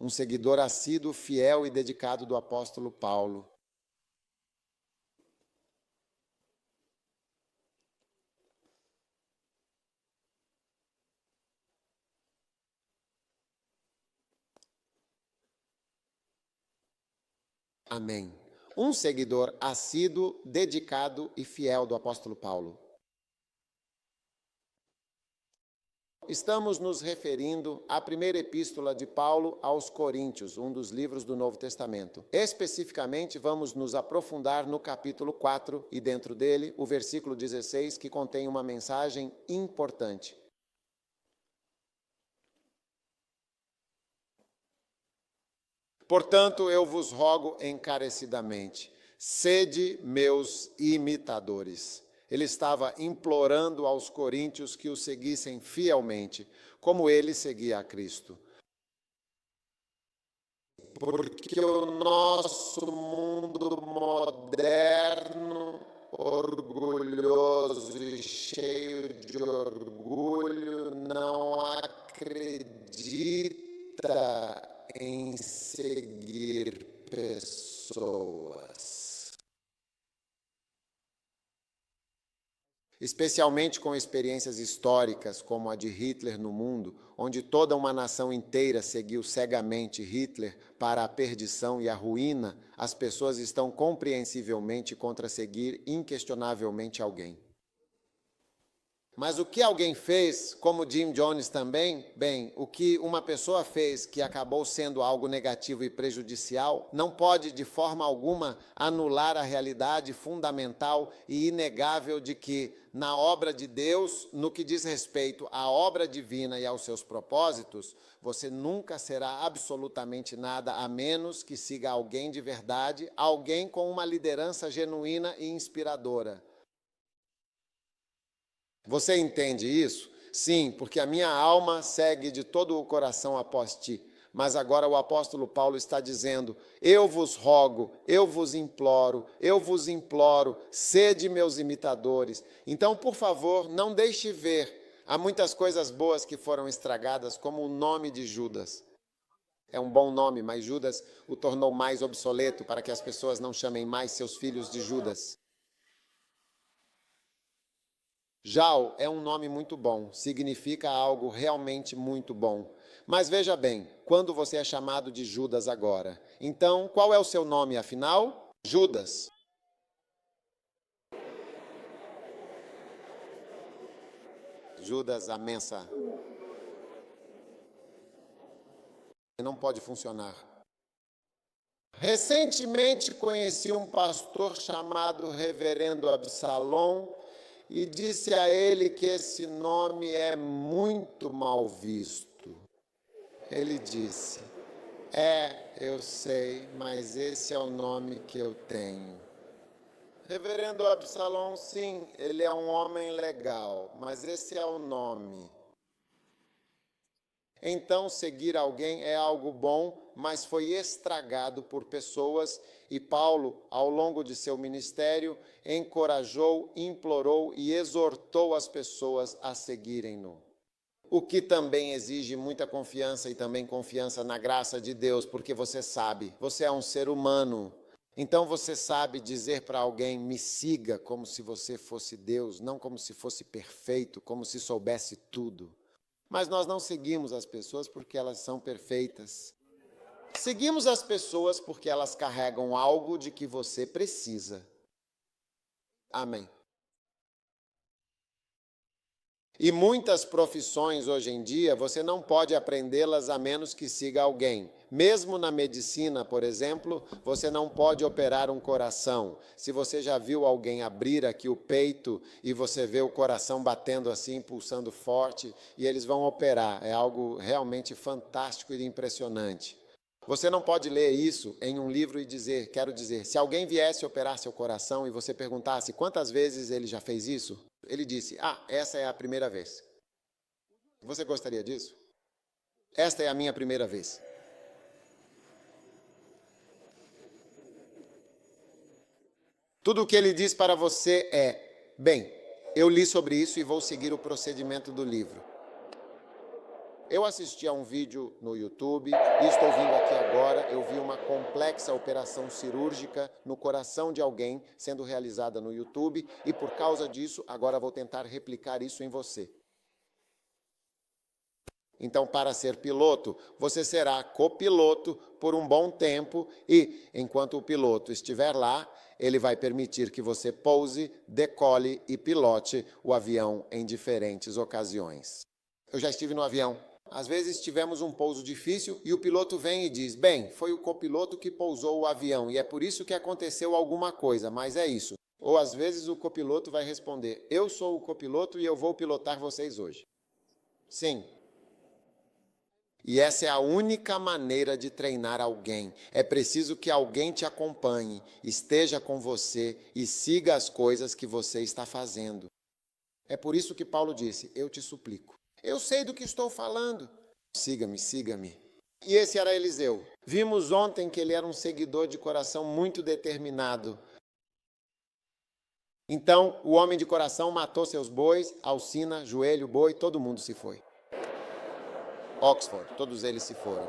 um seguidor assíduo, fiel e dedicado do apóstolo Paulo. Amém. Um seguidor assíduo, dedicado e fiel do apóstolo Paulo. Estamos nos referindo à primeira epístola de Paulo aos Coríntios, um dos livros do Novo Testamento. Especificamente, vamos nos aprofundar no capítulo 4 e dentro dele, o versículo 16, que contém uma mensagem importante. Portanto, eu vos rogo encarecidamente, sede meus imitadores. Ele estava implorando aos coríntios que o seguissem fielmente, como ele seguia a Cristo. Porque o nosso mundo moderno, orgulhoso e cheio de orgulho, não acredita em seguir pessoas. Especialmente com experiências históricas como a de Hitler no mundo, onde toda uma nação inteira seguiu cegamente Hitler para a perdição e a ruína, as pessoas estão compreensivelmente contra seguir inquestionavelmente alguém. Mas o que alguém fez, como Jim Jones também, bem, o que uma pessoa fez que acabou sendo algo negativo e prejudicial, não pode de forma alguma anular a realidade fundamental e inegável de que, na obra de Deus, no que diz respeito à obra divina e aos seus propósitos, você nunca será absolutamente nada a menos que siga alguém de verdade, alguém com uma liderança genuína e inspiradora. Você entende isso? Sim, porque a minha alma segue de todo o coração após ti. Mas agora o apóstolo Paulo está dizendo, eu vos rogo, eu vos imploro, sede meus imitadores. Então, por favor, não deixe ver. Há muitas coisas boas que foram estragadas, como o nome de Judas. É um bom nome, mas Judas o tornou mais obsoleto para que as pessoas não chamem mais seus filhos de Judas. Jal é um nome muito bom, significa algo realmente muito bom. Mas veja bem, quando você é chamado de Judas agora, então qual é o seu nome afinal? Judas. Judas a mensa. Não pode funcionar. Recentemente conheci um pastor chamado Reverendo Absalom, e disse a ele que esse nome é muito mal visto. Ele disse, eu sei, mas esse é o nome que eu tenho. Reverendo Absalom, sim, ele é um homem legal, mas esse é o nome. Então, seguir alguém é algo bom, mas foi estragado por pessoas, e Paulo, ao longo de seu ministério, encorajou, implorou e exortou as pessoas a seguirem-no. O que também exige muita confiança e também confiança na graça de Deus, porque você sabe, você é um ser humano. Então você sabe dizer para alguém, me siga, como se você fosse Deus, não como se fosse perfeito, como se soubesse tudo. Mas nós não seguimos as pessoas porque elas são perfeitas. Seguimos as pessoas porque elas carregam algo de que você precisa. Amém. E muitas profissões hoje em dia, você não pode aprendê-las a menos que siga alguém. Mesmo na medicina, por exemplo, você não pode operar um coração. Se você já viu alguém abrir aqui o peito e você vê o coração batendo assim, pulsando forte, e eles vão operar. É algo realmente fantástico e impressionante. Você não pode ler isso em um livro e dizer, quero dizer, se alguém viesse operar seu coração e você perguntasse quantas vezes ele já fez isso, ele disse, essa é a primeira vez. Você gostaria disso? Esta é a minha primeira vez. Tudo o que ele diz para você é, bem, eu li sobre isso e vou seguir o procedimento do livro. eu assisti a um vídeo no YouTube e estou vindo aqui agora, eu vi uma complexa operação cirúrgica no coração de alguém sendo realizada no YouTube e por causa disso, agora vou tentar replicar isso em você. Então, para ser piloto, você será copiloto por um bom tempo e, enquanto o piloto estiver lá, ele vai permitir que você pouse, decole e pilote o avião em diferentes ocasiões. Eu já estive no avião. Às vezes tivemos um pouso difícil e o piloto vem e diz, bem, foi o copiloto que pousou o avião e é por isso que aconteceu alguma coisa, mas é isso. Ou às vezes o copiloto vai responder, eu sou o copiloto e eu vou pilotar vocês hoje. Sim. E essa é a única maneira de treinar alguém. É preciso que alguém te acompanhe, esteja com você e siga as coisas que você está fazendo. É por isso que Paulo disse, eu te suplico. Eu sei do que estou falando. Siga-me, siga-me. E esse era Eliseu. Vimos ontem que ele era um seguidor de coração muito determinado. Então, o homem de coração matou seus bois, Alcina, Joelho, Boi, todo mundo se foi. Oxford, todos eles se foram.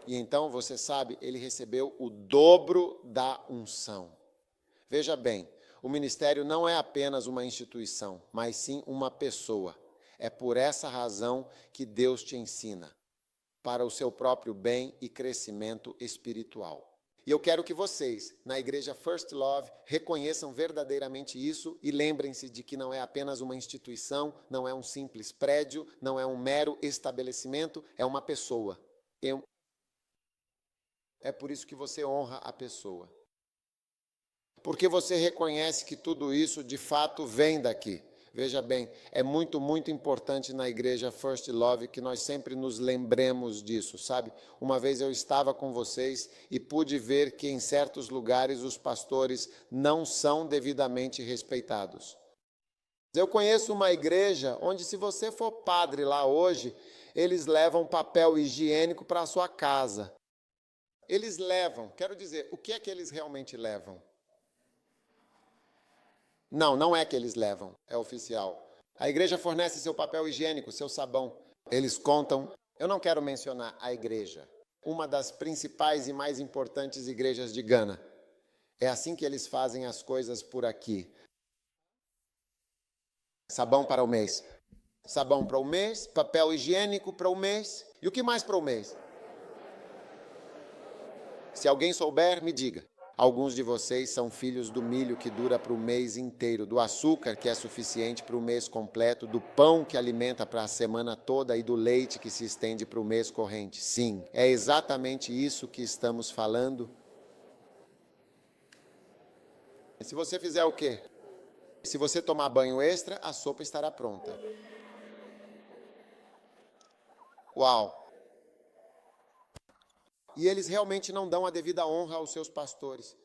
E então, você sabe, ele recebeu o dobro da unção. Veja bem, o ministério não é apenas uma instituição, mas sim uma pessoa. É por essa razão que Deus te ensina, para o seu próprio bem e crescimento espiritual. E eu quero que vocês, na igreja First Love, reconheçam verdadeiramente isso e lembrem-se de que não é apenas uma instituição, não é um simples prédio, não é um mero estabelecimento, é uma pessoa. É por isso que você honra a pessoa. Porque você reconhece que tudo isso, de fato, vem daqui. Veja bem, é muito, muito importante na igreja First Love que nós sempre nos lembremos disso, sabe? Uma vez eu estava com vocês e pude ver que em certos lugares os pastores não são devidamente respeitados. Eu conheço uma igreja onde, se você for padre lá hoje, eles levam papel higiênico para a sua casa. Eles levam, quero dizer, o que é que eles realmente levam? Não, não é que eles levam, é oficial. A igreja fornece seu papel higiênico, seu sabão. Eles contam, eu não quero mencionar a igreja, uma das principais e mais importantes igrejas de Gana. É assim que eles fazem as coisas por aqui. Sabão para o mês. Sabão para o mês, papel higiênico para o mês. E o que mais para o mês? Se alguém souber, me diga. Alguns de vocês são filhos do milho que dura para o mês inteiro, do açúcar que é suficiente para o mês completo, do pão que alimenta para a semana toda e do leite que se estende para o mês corrente. Sim, é exatamente isso que estamos falando. Se você fizer o quê? Se você tomar banho extra, a sopa estará pronta. Uau! E eles realmente não dão a devida honra aos seus pastores.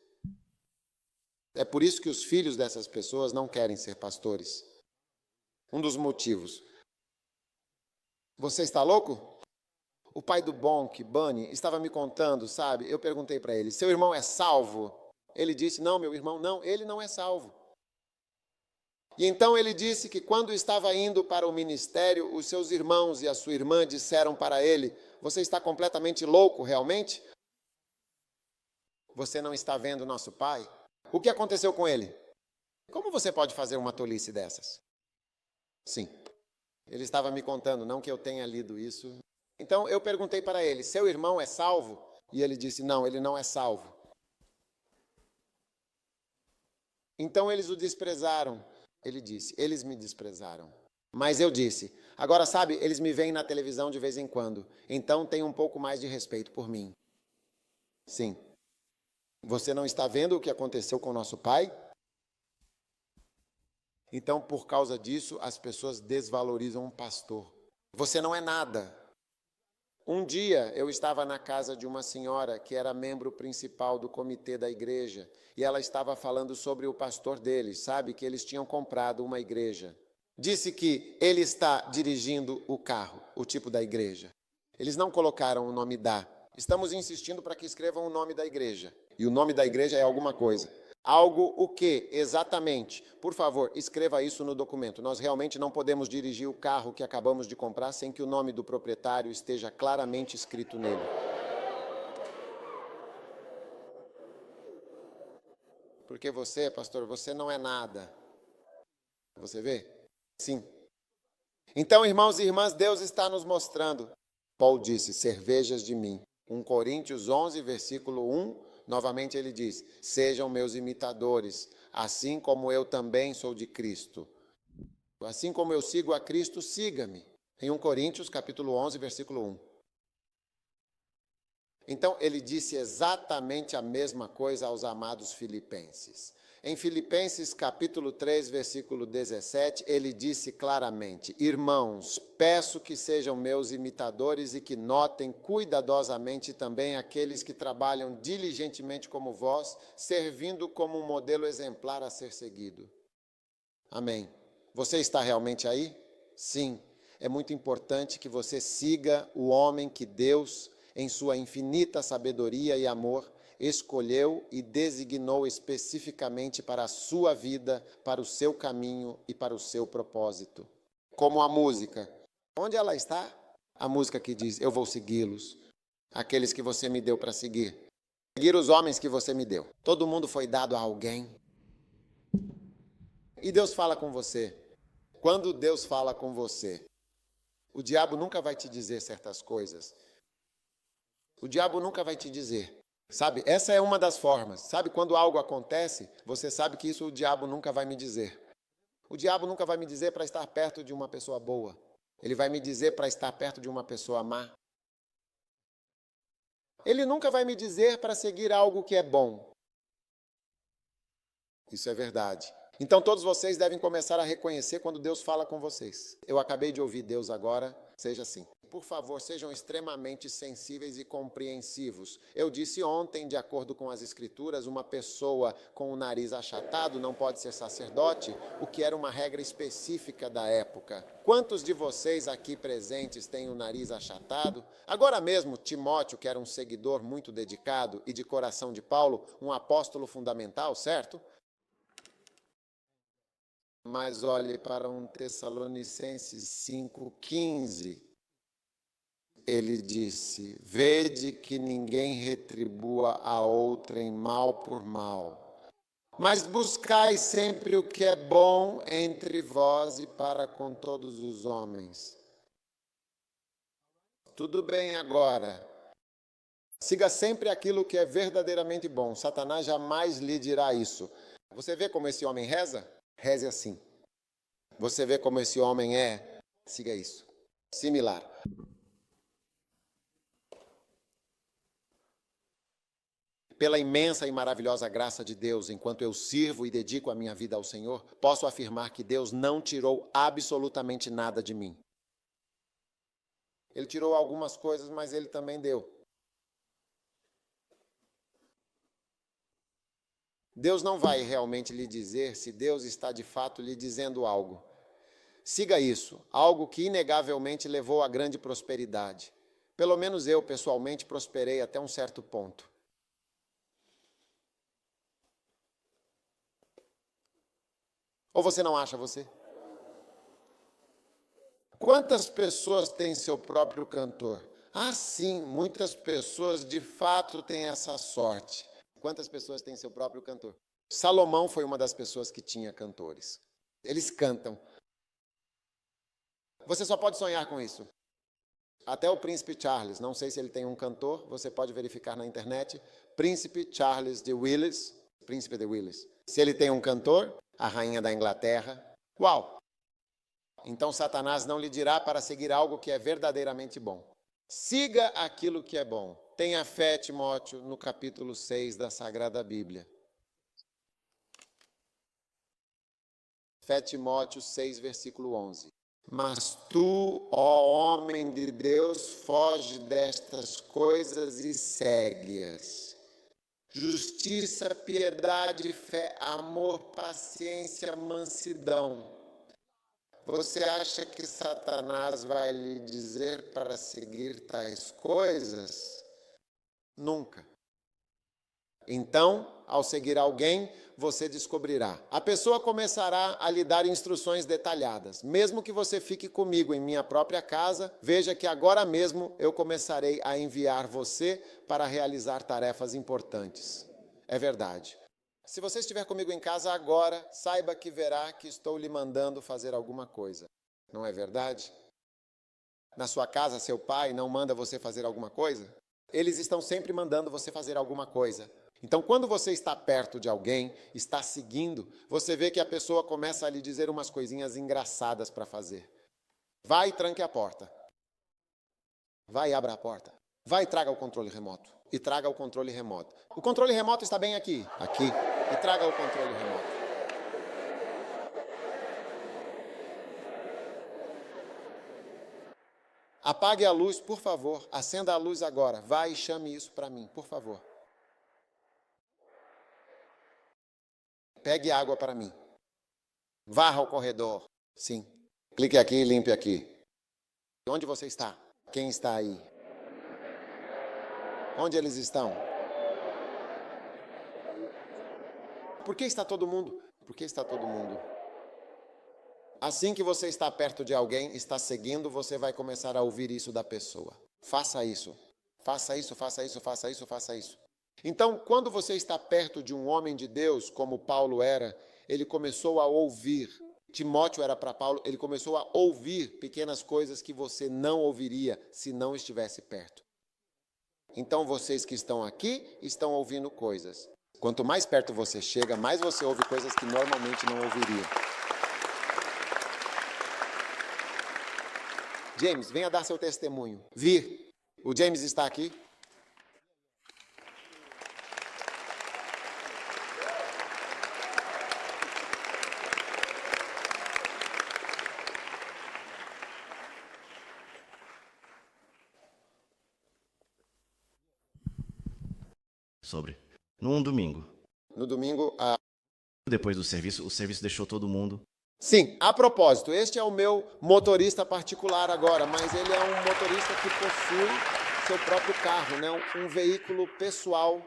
É por isso que os filhos dessas pessoas não querem ser pastores. Um dos motivos. Você está louco? O pai do Bonk, Bunny, estava me contando, sabe? Eu perguntei para ele, seu irmão é salvo? Ele disse, não, meu irmão, não, ele não é salvo. E então ele disse que quando estava indo para o ministério, os seus irmãos e a sua irmã disseram para ele, você está completamente louco, realmente? Você não está vendo nosso pai? O que aconteceu com ele? Como você pode fazer uma tolice dessas? Sim. Ele estava me contando, não que eu tenha lido isso. Então eu perguntei para ele, seu irmão é salvo? E ele disse, não, ele não é salvo. Então eles o desprezaram. Ele disse, eles me desprezaram. Mas eu disse, agora sabe, eles me veem na televisão de vez em quando, então tem um pouco mais de respeito por mim. Sim. Você não está vendo o que aconteceu com o nosso pai? Então, por causa disso, as pessoas desvalorizam um pastor. Você não é nada. Um dia eu estava na casa de uma senhora que era membro principal do comitê da igreja e ela estava falando sobre o pastor deles, sabe, que eles tinham comprado uma igreja. Disse que ele está dirigindo o carro, o tipo da igreja. Eles não colocaram o nome da. Estamos insistindo para que escrevam o nome da igreja. E o nome da igreja é alguma coisa. Algo o quê? Exatamente. Por favor, escreva isso no documento. Nós realmente não podemos dirigir o carro que acabamos de comprar sem que o nome do proprietário esteja claramente escrito nele. Porque você, pastor, você não é nada. Você vê? Sim. Então, irmãos e irmãs, Deus está nos mostrando. Paulo disse, cervejas de mim. 1 Coríntios 11, versículo 1, novamente ele diz, sejam meus imitadores, assim como eu também sou de Cristo. Assim como eu sigo a Cristo, siga-me. Em 1 Coríntios, capítulo 11, versículo 1. Então, ele disse exatamente a mesma coisa aos amados filipenses. Em Filipenses capítulo 3, versículo 17, ele disse claramente, irmãos, peço que sejam meus imitadores e que notem cuidadosamente também aqueles que trabalham diligentemente como vós, servindo como um modelo exemplar a ser seguido. Amém. Você está realmente aí? Sim. É muito importante que você siga o homem que Deus, em sua infinita sabedoria e amor, escolheu e designou especificamente para a sua vida, para o seu caminho e para o seu propósito. Como a música. Onde ela está? A música que diz, eu vou segui-los. Aqueles que você me deu para seguir. Seguir os homens que você me deu. Todo mundo foi dado a alguém. E Deus fala com você. Quando Deus fala com você, o diabo nunca vai te dizer certas coisas. O diabo nunca vai te dizer. Sabe, essa é uma das formas. Sabe, quando algo acontece, você sabe que isso o diabo nunca vai me dizer. O diabo nunca vai me dizer para estar perto de uma pessoa boa. Ele vai me dizer para estar perto de uma pessoa má. Ele nunca vai me dizer para seguir algo que é bom. Isso é verdade. Então todos vocês devem começar a reconhecer quando Deus fala com vocês. Eu acabei de ouvir Deus agora, seja assim. Por favor, sejam extremamente sensíveis e compreensivos. Eu disse ontem, de acordo com as Escrituras, uma pessoa com o nariz achatado não pode ser sacerdote, o que era uma regra específica da época. Quantos de vocês aqui presentes têm o nariz achatado? Agora mesmo, Timóteo, que era um seguidor muito dedicado e de coração de Paulo, um apóstolo fundamental, certo? Mas olhe para 1 Tessalonicenses 5,15. Ele disse, vede que ninguém retribua a outrem mal por mal, mas buscai sempre o que é bom entre vós e para com todos os homens. Tudo bem agora. Siga sempre aquilo que é verdadeiramente bom. Satanás jamais lhe dirá isso. Você vê como esse homem reza? Reze assim. Você vê como esse homem é? Siga isso. Similar. Pela imensa e maravilhosa graça de Deus, enquanto eu sirvo e dedico a minha vida ao Senhor, posso afirmar que Deus não tirou absolutamente nada de mim. Ele tirou algumas coisas, mas Ele também deu. Deus não vai realmente lhe dizer se Deus está de fato lhe dizendo algo. Siga isso, algo que inegavelmente levou a grande prosperidade. Pelo menos eu, pessoalmente, prosperei até um certo ponto. Ou você não acha, você? Quantas pessoas têm seu próprio cantor? Ah, sim, muitas pessoas de fato têm essa sorte. Quantas pessoas têm seu próprio cantor? Salomão foi uma das pessoas que tinha cantores. Eles cantam. Você só pode sonhar com isso. Até o príncipe Charles, não sei se ele tem um cantor, você pode verificar na internet. Príncipe Charles de Willis, príncipe de Willis. Se ele tem um cantor, a rainha da Inglaterra. Uau! Então Satanás não lhe dirá para seguir algo que é verdadeiramente bom. Siga aquilo que é bom. Tenha fé, Timóteo, no capítulo 6 da Sagrada Bíblia. Fé, Timóteo 6, versículo 11. Mas tu, ó homem de Deus, foge destas coisas e segue-as. Justiça, piedade, fé, amor, paciência, mansidão. Você acha que Satanás vai lhe dizer para seguir tais coisas? Nunca. Então, ao seguir alguém, você descobrirá. A pessoa começará a lhe dar instruções detalhadas. Mesmo que você fique comigo em minha própria casa, veja que agora mesmo eu começarei a enviar você para realizar tarefas importantes. É verdade. Se você estiver comigo em casa agora, saiba que verá que estou lhe mandando fazer alguma coisa. Não é verdade? Na sua casa, seu pai não manda você fazer alguma coisa? Eles estão sempre mandando você fazer alguma coisa. Então, quando você está perto de alguém, está seguindo, você vê que a pessoa começa a lhe dizer umas coisinhas engraçadas para fazer. Vai e tranque a porta. Vai e abra a porta. Vai e traga o controle remoto. E traga o controle remoto. O controle remoto está bem aqui. Aqui. E traga o controle remoto. Apague a luz, por favor. Acenda a luz agora. Vai e chame isso para mim, por favor. Pegue água para mim. Varra o corredor. Sim. Clique aqui e limpe aqui. Onde você está? Quem está aí? Onde eles estão? Por que está todo mundo? Por que está todo mundo? Assim que você está perto de alguém, está seguindo, você vai começar a ouvir isso da pessoa. Faça isso. Faça isso, faça isso, faça isso, faça isso. Então, quando você está perto de um homem de Deus, como Paulo era, ele começou a ouvir. Timóteo era para Paulo, ele começou a ouvir pequenas coisas que você não ouviria se não estivesse perto. Então, vocês que estão aqui, estão ouvindo coisas. Quanto mais perto você chega, mais você ouve coisas que normalmente não ouviria. James, venha dar seu testemunho. Vir. O James está aqui? Num domingo. No domingo, Depois do serviço, o serviço deixou todo mundo. Sim, a propósito, este é o meu motorista particular agora, mas ele é um motorista que possui seu próprio carro, né? Um veículo pessoal.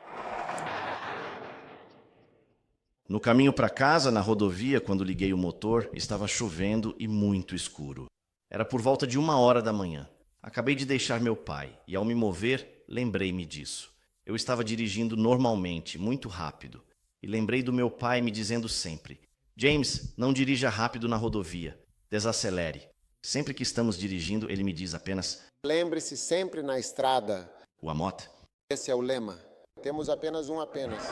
No caminho para casa, na rodovia, quando liguei o motor, estava chovendo e muito escuro. Era por volta de 1h da manhã. Acabei de deixar meu pai e, ao me mover, lembrei-me disso. Eu estava dirigindo normalmente, muito rápido. E lembrei do meu pai me dizendo sempre: James, não dirija rápido na rodovia. Desacelere. Sempre que estamos dirigindo, ele me diz apenas: Lembre-se sempre na estrada. O Amot. Esse é o lema. Temos apenas um apenas.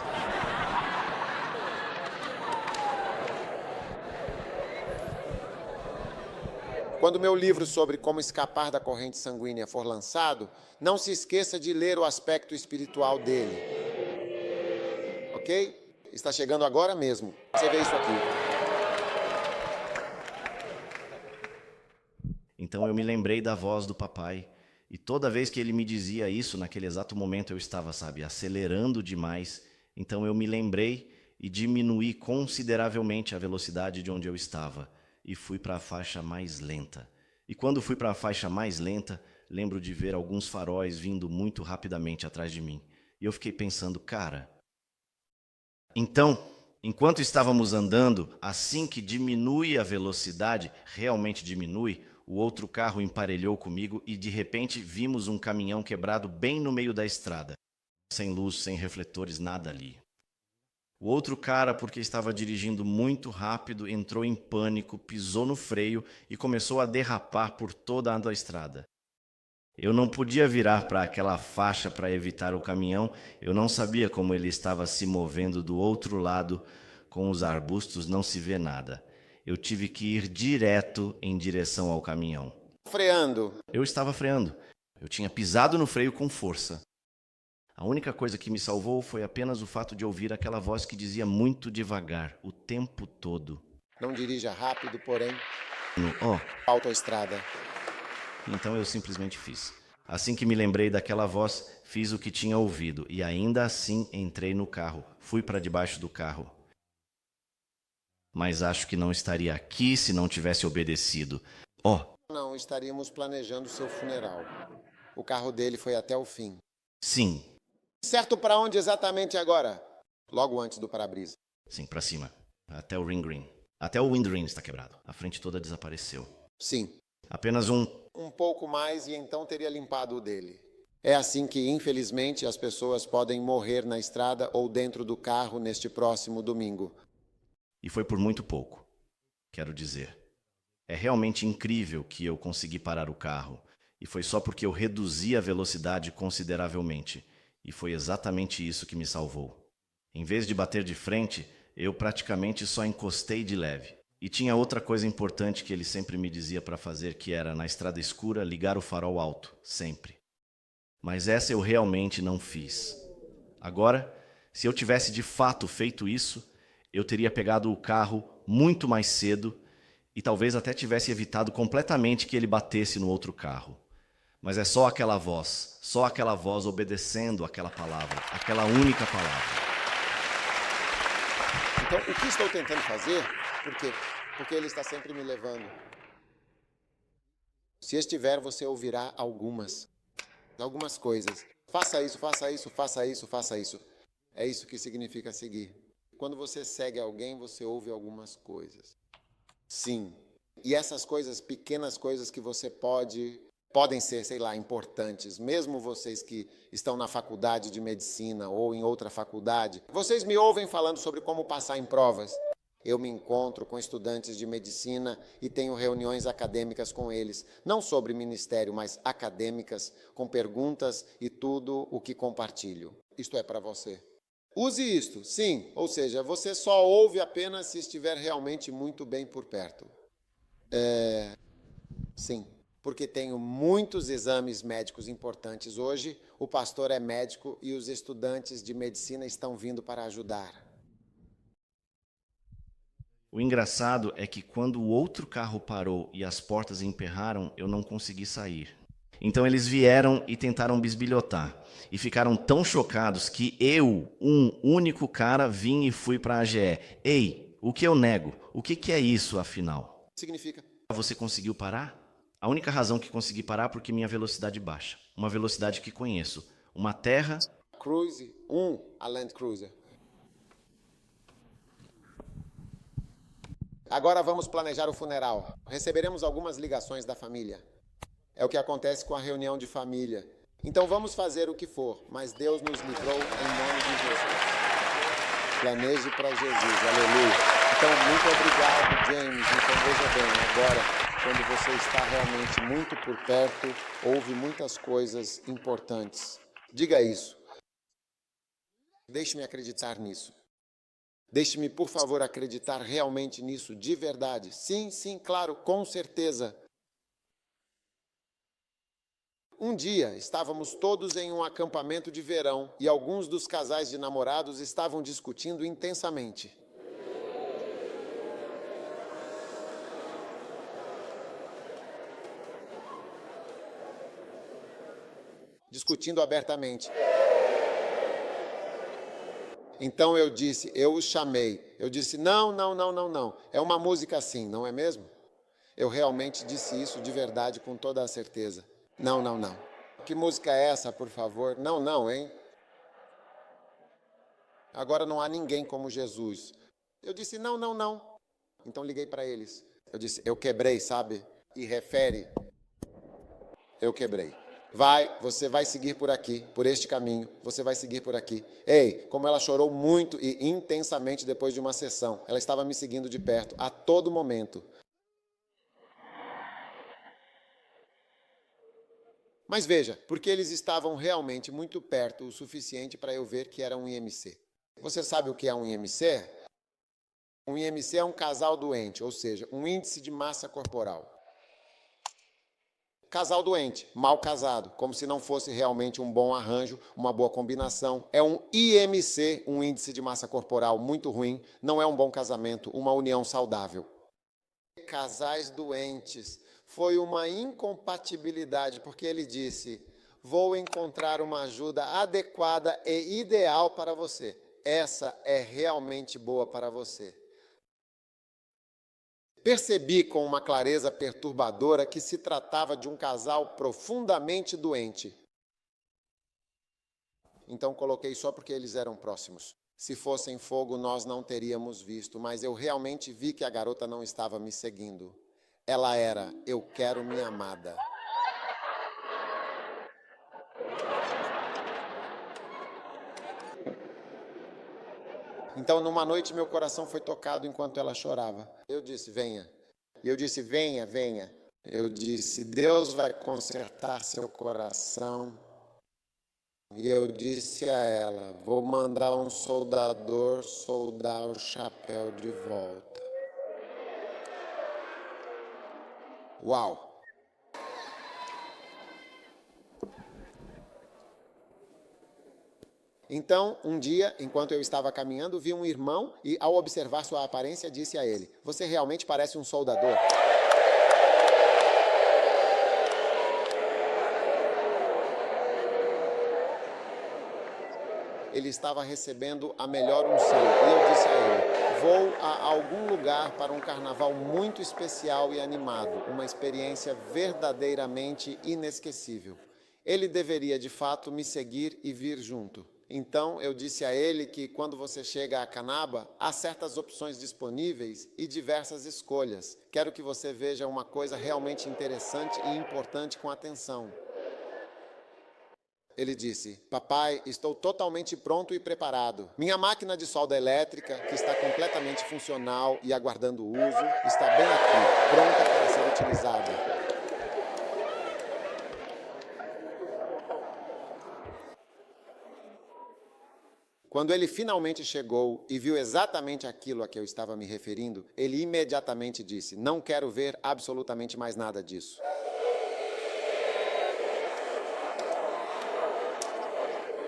Quando meu livro sobre como escapar da corrente sanguínea for lançado, não se esqueça de ler o aspecto espiritual dele. Ok? Está chegando agora mesmo. Você vê isso aqui. Então eu me lembrei da voz do papai. E toda vez que ele me dizia isso, naquele exato momento eu estava, acelerando demais. Então eu me lembrei e diminuí consideravelmente a velocidade de onde eu estava. E fui para a faixa mais lenta. E quando fui para a faixa mais lenta, lembro de ver alguns faróis vindo muito rapidamente atrás de mim. E eu fiquei pensando, cara... Então, enquanto estávamos andando, assim que diminui a velocidade, realmente diminui, o outro carro emparelhou comigo e de repente vimos um caminhão quebrado bem no meio da estrada. Sem luz, sem refletores, nada ali. O outro cara, porque estava dirigindo muito rápido, entrou em pânico, pisou no freio e começou a derrapar por toda a estrada. Eu não podia virar para aquela faixa para evitar o caminhão, eu não sabia como ele estava se movendo do outro lado, com os arbustos não se vê nada. Eu tive que ir direto em direção ao caminhão. Freando. Eu estava freando. Eu tinha pisado no freio com força. A única coisa que me salvou foi apenas o fato de ouvir aquela voz que dizia muito devagar, o tempo todo. Não dirija rápido, porém, Oh, autoestrada. então eu simplesmente fiz. Assim que me lembrei daquela voz, fiz o que tinha ouvido e ainda assim entrei no carro. Fui para debaixo do carro. Mas acho que não estaria aqui se não tivesse obedecido. Não estaríamos planejando seu funeral. O carro dele foi até o fim. Sim. Certo para onde exatamente agora? Logo antes do para-brisa. Sim, pra cima. Até o ring green. Até o wind green está quebrado. A frente toda desapareceu. Sim. Apenas um... Um pouco mais e então teria limpado o dele. É assim que, infelizmente, as pessoas podem morrer na estrada ou dentro do carro neste próximo domingo. E foi por muito pouco. Quero dizer, é realmente incrível que eu consegui parar o carro. E foi só porque eu reduzi a velocidade consideravelmente. E foi exatamente isso que me salvou. Em vez de bater de frente, eu praticamente só encostei de leve. E tinha outra coisa importante que ele sempre me dizia para fazer, que era, na estrada escura, ligar o farol alto, sempre. Mas essa eu realmente não fiz. Agora, se eu tivesse de fato feito isso, eu teria pegado o carro muito mais cedo e talvez até tivesse evitado completamente que ele batesse no outro carro. Mas é só aquela voz obedecendo aquela palavra, aquela única palavra. Então, o que estou tentando fazer? Por quê? Porque ele está sempre me levando. Se estiver, você ouvirá algumas coisas. Faça isso, faça isso, faça isso, faça isso. É isso que significa seguir. Quando você segue alguém, você ouve algumas coisas. Sim. E essas coisas, pequenas coisas que você podem ser, sei lá, importantes. Mesmo vocês que estão na faculdade de medicina ou em outra faculdade, vocês me ouvem falando sobre como passar em provas. Eu me encontro com estudantes de medicina e tenho reuniões acadêmicas com eles, não sobre ministério, mas acadêmicas, com perguntas e tudo o que compartilho. Isto é para você. Use isto, sim, ou seja, você só ouve apenas se estiver realmente muito bem por perto. Sim, porque tenho muitos exames médicos importantes hoje, o pastor é médico e os estudantes de medicina estão vindo para ajudar. O engraçado é que quando o outro carro parou e as portas emperraram, eu não consegui sair. Então eles vieram e tentaram bisbilhotar. E ficaram tão chocados que eu, um único cara, vim e fui para a AGE. Ei, o que eu nego? O que é isso, afinal? Significa? Você conseguiu parar? A única razão que consegui parar é porque minha velocidade baixa. Uma velocidade que conheço. Uma terra... Cruise, a Land Cruiser. Agora vamos planejar o funeral. Receberemos algumas ligações da família. É o que acontece com a reunião de família. Então vamos fazer o que for, mas Deus nos livrou em nome de Jesus. Planeje para Jesus, aleluia. Então, muito obrigado, James. Então, veja bem, agora, quando você está realmente muito por perto, ouve muitas coisas importantes. Diga isso. Deixe-me acreditar nisso. Deixe-me, por favor, acreditar realmente nisso, de verdade. Sim, sim, claro, com certeza. Um dia, estávamos todos em um acampamento de verão e alguns dos casais de namorados estavam discutindo intensamente. Discutindo abertamente. Então eu disse, eu os chamei. Eu disse, não. É uma música assim, não é mesmo? Eu realmente disse isso de verdade, com toda a certeza. Não. Que música é essa, por favor? Não, hein? Agora não há ninguém como Jesus. Eu disse, não. Então liguei para eles. Eu disse, eu quebrei, sabe? E refere, eu quebrei. Você vai seguir por aqui, por este caminho, você vai seguir por aqui. Ei, como ela chorou muito e intensamente depois de uma sessão. Ela estava me seguindo de perto, a todo momento. Mas veja, porque eles estavam realmente muito perto o suficiente para eu ver que era um IMC. Você sabe o que é um IMC? Um IMC é um casal doente, ou seja, um índice de massa corporal. Casal doente, mal casado, como se não fosse realmente um bom arranjo, uma boa combinação. É um IMC, um índice de massa corporal muito ruim, não é um bom casamento, uma união saudável. Casais doentes, foi uma incompatibilidade, porque ele disse, vou encontrar uma ajuda adequada e ideal para você. Essa é realmente boa para você. Percebi com uma clareza perturbadora que se tratava de um casal profundamente doente. então coloquei só porque eles eram próximos. Se fossem fogo, nós não teríamos visto, mas eu realmente vi que a garota não estava me seguindo. Ela era, eu quero minha amada. Então, numa noite, meu coração foi tocado enquanto ela chorava. Eu disse, venha. E eu disse, venha, venha. Eu disse, Deus vai consertar seu coração. E eu disse a ela, vou mandar um soldador soldar o chapéu de volta. Uau! Então, um dia, enquanto eu estava caminhando, vi um irmão e, ao observar sua aparência, disse a ele, você realmente parece um soldador. Ele estava recebendo a melhor unção. E eu disse a ele, vou a algum lugar para um carnaval muito especial e animado, uma experiência verdadeiramente inesquecível. Ele deveria, de fato, me seguir e vir junto. Então, eu disse a ele que, quando você chega a Canaba, há certas opções disponíveis e diversas escolhas. Quero que você veja uma coisa realmente interessante e importante com atenção. Ele disse, papai, estou totalmente pronto e preparado. Minha máquina de solda elétrica, que está completamente funcional e aguardando uso, está bem aqui, pronta para ser utilizada. Quando ele finalmente chegou e viu exatamente aquilo a que eu estava me referindo, ele imediatamente disse, não quero ver absolutamente mais nada disso.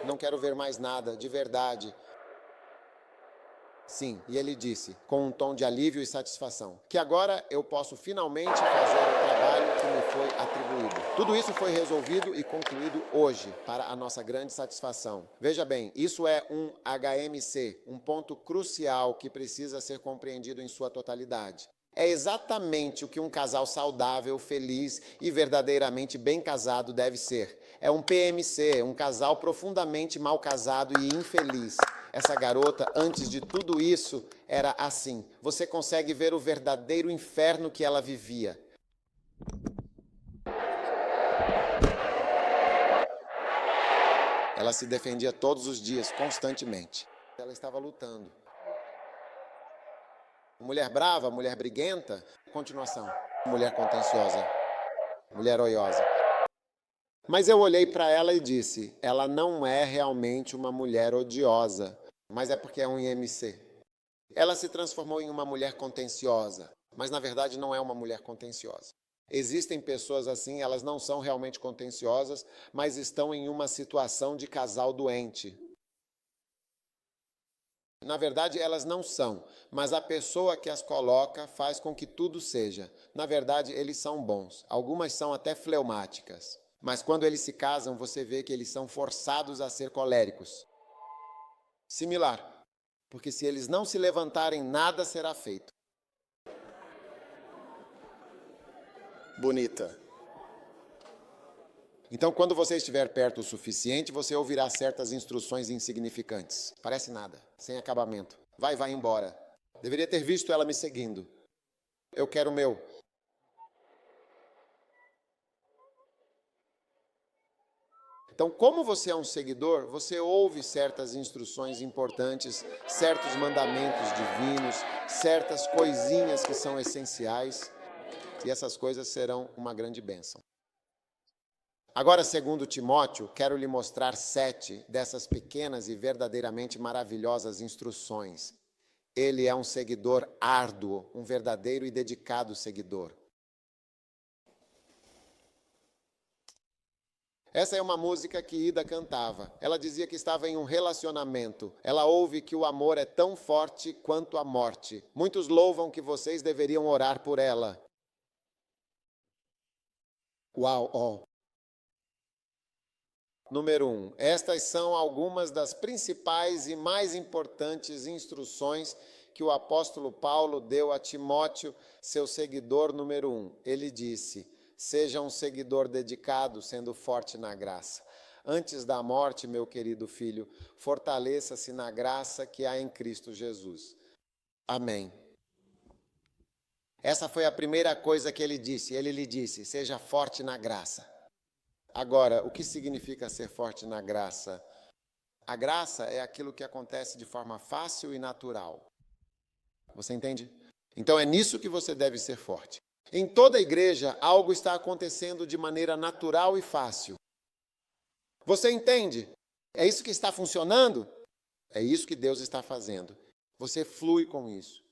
Não quero ver mais nada, de verdade. Sim, e ele disse, com um tom de alívio e satisfação, que agora eu posso finalmente fazer o trabalho que me foi atribuído. Tudo isso foi resolvido e concluído hoje, para a nossa grande satisfação. Veja bem, isso é um HMC, um ponto crucial que precisa ser compreendido em sua totalidade. É exatamente o que um casal saudável, feliz e verdadeiramente bem casado deve ser. É um PMC, um casal profundamente mal casado e infeliz. Essa garota, antes de tudo isso, era assim. Você consegue ver o verdadeiro inferno que ela vivia. Ela se defendia todos os dias, constantemente. Ela estava lutando. Mulher brava, mulher briguenta, continuação. Mulher contenciosa, mulher oiosa. Mas eu olhei para ela e disse, ela não é realmente uma mulher odiosa, mas é porque é um IMC. Ela se transformou em uma mulher contenciosa, mas na verdade não é uma mulher contenciosa. Existem pessoas assim, elas não são realmente contenciosas, mas estão em uma situação de casal doente. Na verdade, elas não são, mas a pessoa que as coloca faz com que tudo seja. Na verdade, eles são bons. Algumas são até fleumáticas. Mas quando eles se casam, você vê que eles são forçados a ser coléricos. Similar, porque se eles não se levantarem, nada será feito. Bonita. Então, quando você estiver perto o suficiente, você ouvirá certas instruções insignificantes. Parece nada, sem acabamento. Vai embora. Deveria ter visto ela me seguindo. Eu quero o meu. Então, como você é um seguidor, você ouve certas instruções importantes, certos mandamentos divinos, certas coisinhas que são essenciais, e essas coisas serão uma grande bênção. Agora, segundo Timóteo, quero lhe mostrar 7 dessas pequenas e verdadeiramente maravilhosas instruções. Ele é um seguidor árduo, um verdadeiro e dedicado seguidor. Essa é uma música que Ida cantava. Ela dizia que estava em um relacionamento. Ela ouve que o amor é tão forte quanto a morte. Muitos louvam que vocês deveriam orar por ela. Uau! Número 1. Estas são algumas das principais e mais importantes instruções que o apóstolo Paulo deu a Timóteo, seu seguidor número 1. Ele disse, seja um seguidor dedicado, sendo forte na graça. Antes da morte, meu querido filho, fortaleça-se na graça que há em Cristo Jesus. Amém. Essa foi a primeira coisa que ele disse. Ele lhe disse: seja forte na graça. Agora, o que significa ser forte na graça? A graça é aquilo que acontece de forma fácil e natural. Você entende? Então é nisso que você deve ser forte. Em toda a igreja, algo está acontecendo de maneira natural e fácil. Você entende? É isso que está funcionando? É isso que Deus está fazendo. Você flui com isso.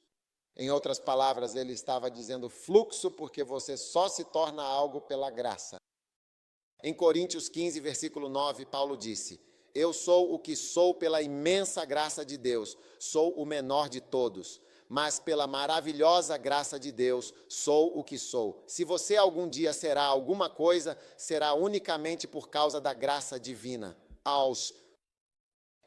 Em outras palavras, ele estava dizendo fluxo porque você só se torna algo pela graça. Em Coríntios 15, versículo 9, Paulo disse: eu sou o que sou pela imensa graça de Deus, sou o menor de todos, mas pela maravilhosa graça de Deus, sou o que sou. Se você algum dia será alguma coisa, será unicamente por causa da graça divina.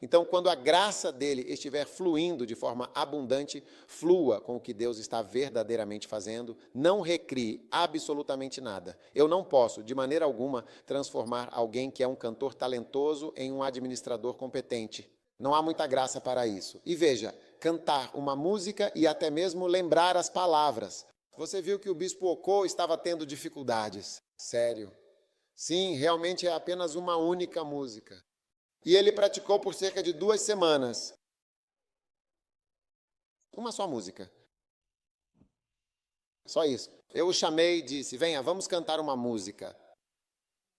Então, quando a graça dele estiver fluindo de forma abundante, flua com o que Deus está verdadeiramente fazendo, não recrie absolutamente nada. Eu não posso, de maneira alguma, transformar alguém que é um cantor talentoso em um administrador competente. Não há muita graça para isso. E veja, cantar uma música e até mesmo lembrar as palavras. Você viu que o bispo Ocô estava tendo dificuldades. Sério. Sim, realmente é apenas uma única música. E ele praticou por cerca de 2 semanas. Uma só música. Só isso. Eu o chamei e disse: venha, vamos cantar uma música.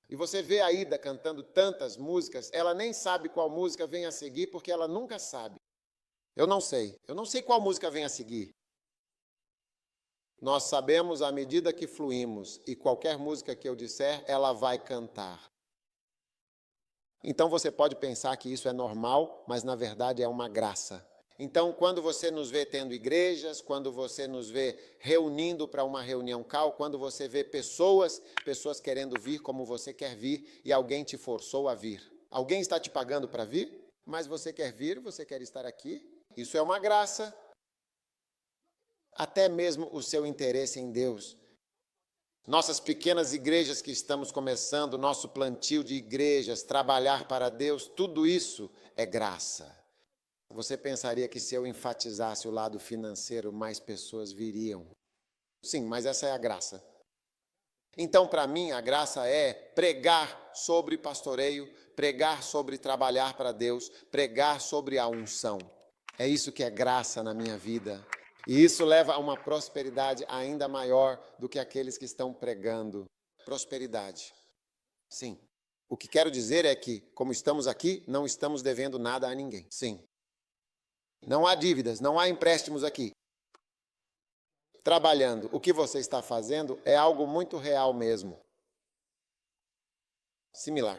E você vê a Ida cantando tantas músicas, ela nem sabe qual música vem a seguir, porque ela nunca sabe. Eu não sei qual música vem a seguir. Nós sabemos à medida que fluímos, e qualquer música que eu disser, ela vai cantar. Então você pode pensar que isso é normal, mas na verdade é uma graça. Então, quando você nos vê tendo igrejas, quando você nos vê reunindo para uma reunião cal, quando você vê pessoas querendo vir como você quer vir e alguém te forçou a vir. Alguém está te pagando para vir, mas você quer vir, você quer estar aqui. Isso é uma graça. Até mesmo o seu interesse em Deus. Nossas pequenas igrejas que estamos começando, nosso plantio de igrejas, trabalhar para Deus, tudo isso é graça. Você pensaria que se eu enfatizasse o lado financeiro, mais pessoas viriam. Sim, mas essa é a graça. Então, para mim, a graça é pregar sobre pastoreio, pregar sobre trabalhar para Deus, pregar sobre a unção. É isso que é graça na minha vida. E isso leva a uma prosperidade ainda maior do que aqueles que estão pregando. Prosperidade. Sim. O que quero dizer é que, como estamos aqui, não estamos devendo nada a ninguém. Sim. Não há dívidas, não há empréstimos aqui. Trabalhando, o que você está fazendo é algo muito real mesmo. Similar.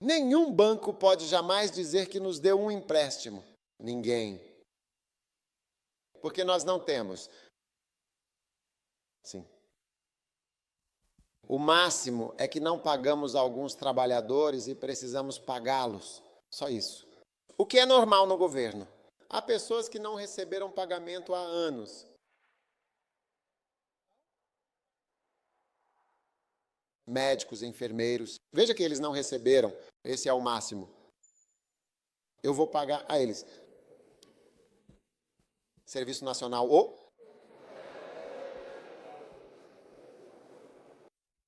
Nenhum banco pode jamais dizer que nos deu um empréstimo. Ninguém. Porque nós não temos. Sim. O máximo é que não pagamos alguns trabalhadores e precisamos pagá-los. Só isso. O que é normal no governo? Há pessoas que não receberam pagamento há anos. Médicos, enfermeiros. Veja que eles não receberam. Esse é o máximo. Eu vou pagar a eles. Serviço Nacional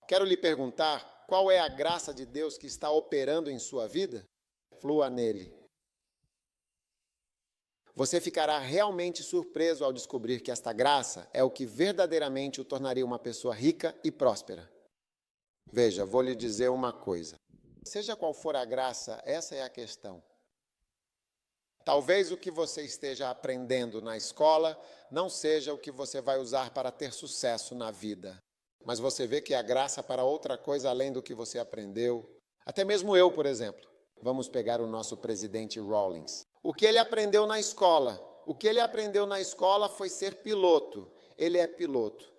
Quero lhe perguntar, qual é a graça de Deus que está operando em sua vida? Flua nele. Você ficará realmente surpreso ao descobrir que esta graça é o que verdadeiramente o tornaria uma pessoa rica e próspera. Veja, vou lhe dizer uma coisa. Seja qual for a graça, essa é a questão. Talvez o que você esteja aprendendo na escola não seja o que você vai usar para ter sucesso na vida. Mas você vê que há graça para outra coisa além do que você aprendeu. Até mesmo eu, por exemplo. Vamos pegar o nosso presidente Rawlings. O que ele aprendeu na escola? O que ele aprendeu na escola foi ser piloto. Ele é piloto.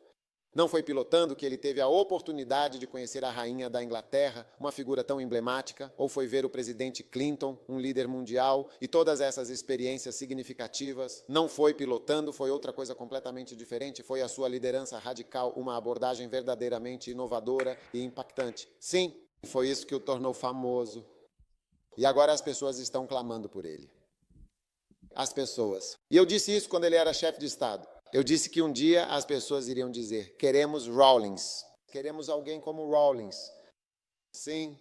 Não foi pilotando que ele teve a oportunidade de conhecer a rainha da Inglaterra, uma figura tão emblemática, ou foi ver o presidente Clinton, um líder mundial, e todas essas experiências significativas. Não foi pilotando, foi outra coisa completamente diferente, foi a sua liderança radical, uma abordagem verdadeiramente inovadora e impactante. Sim, foi isso que o tornou famoso. E agora as pessoas estão clamando por ele. As pessoas. E eu disse isso quando ele era chefe de Estado. Eu disse que um dia as pessoas iriam dizer: queremos Rawlings. Queremos alguém como Rawlings. Sim.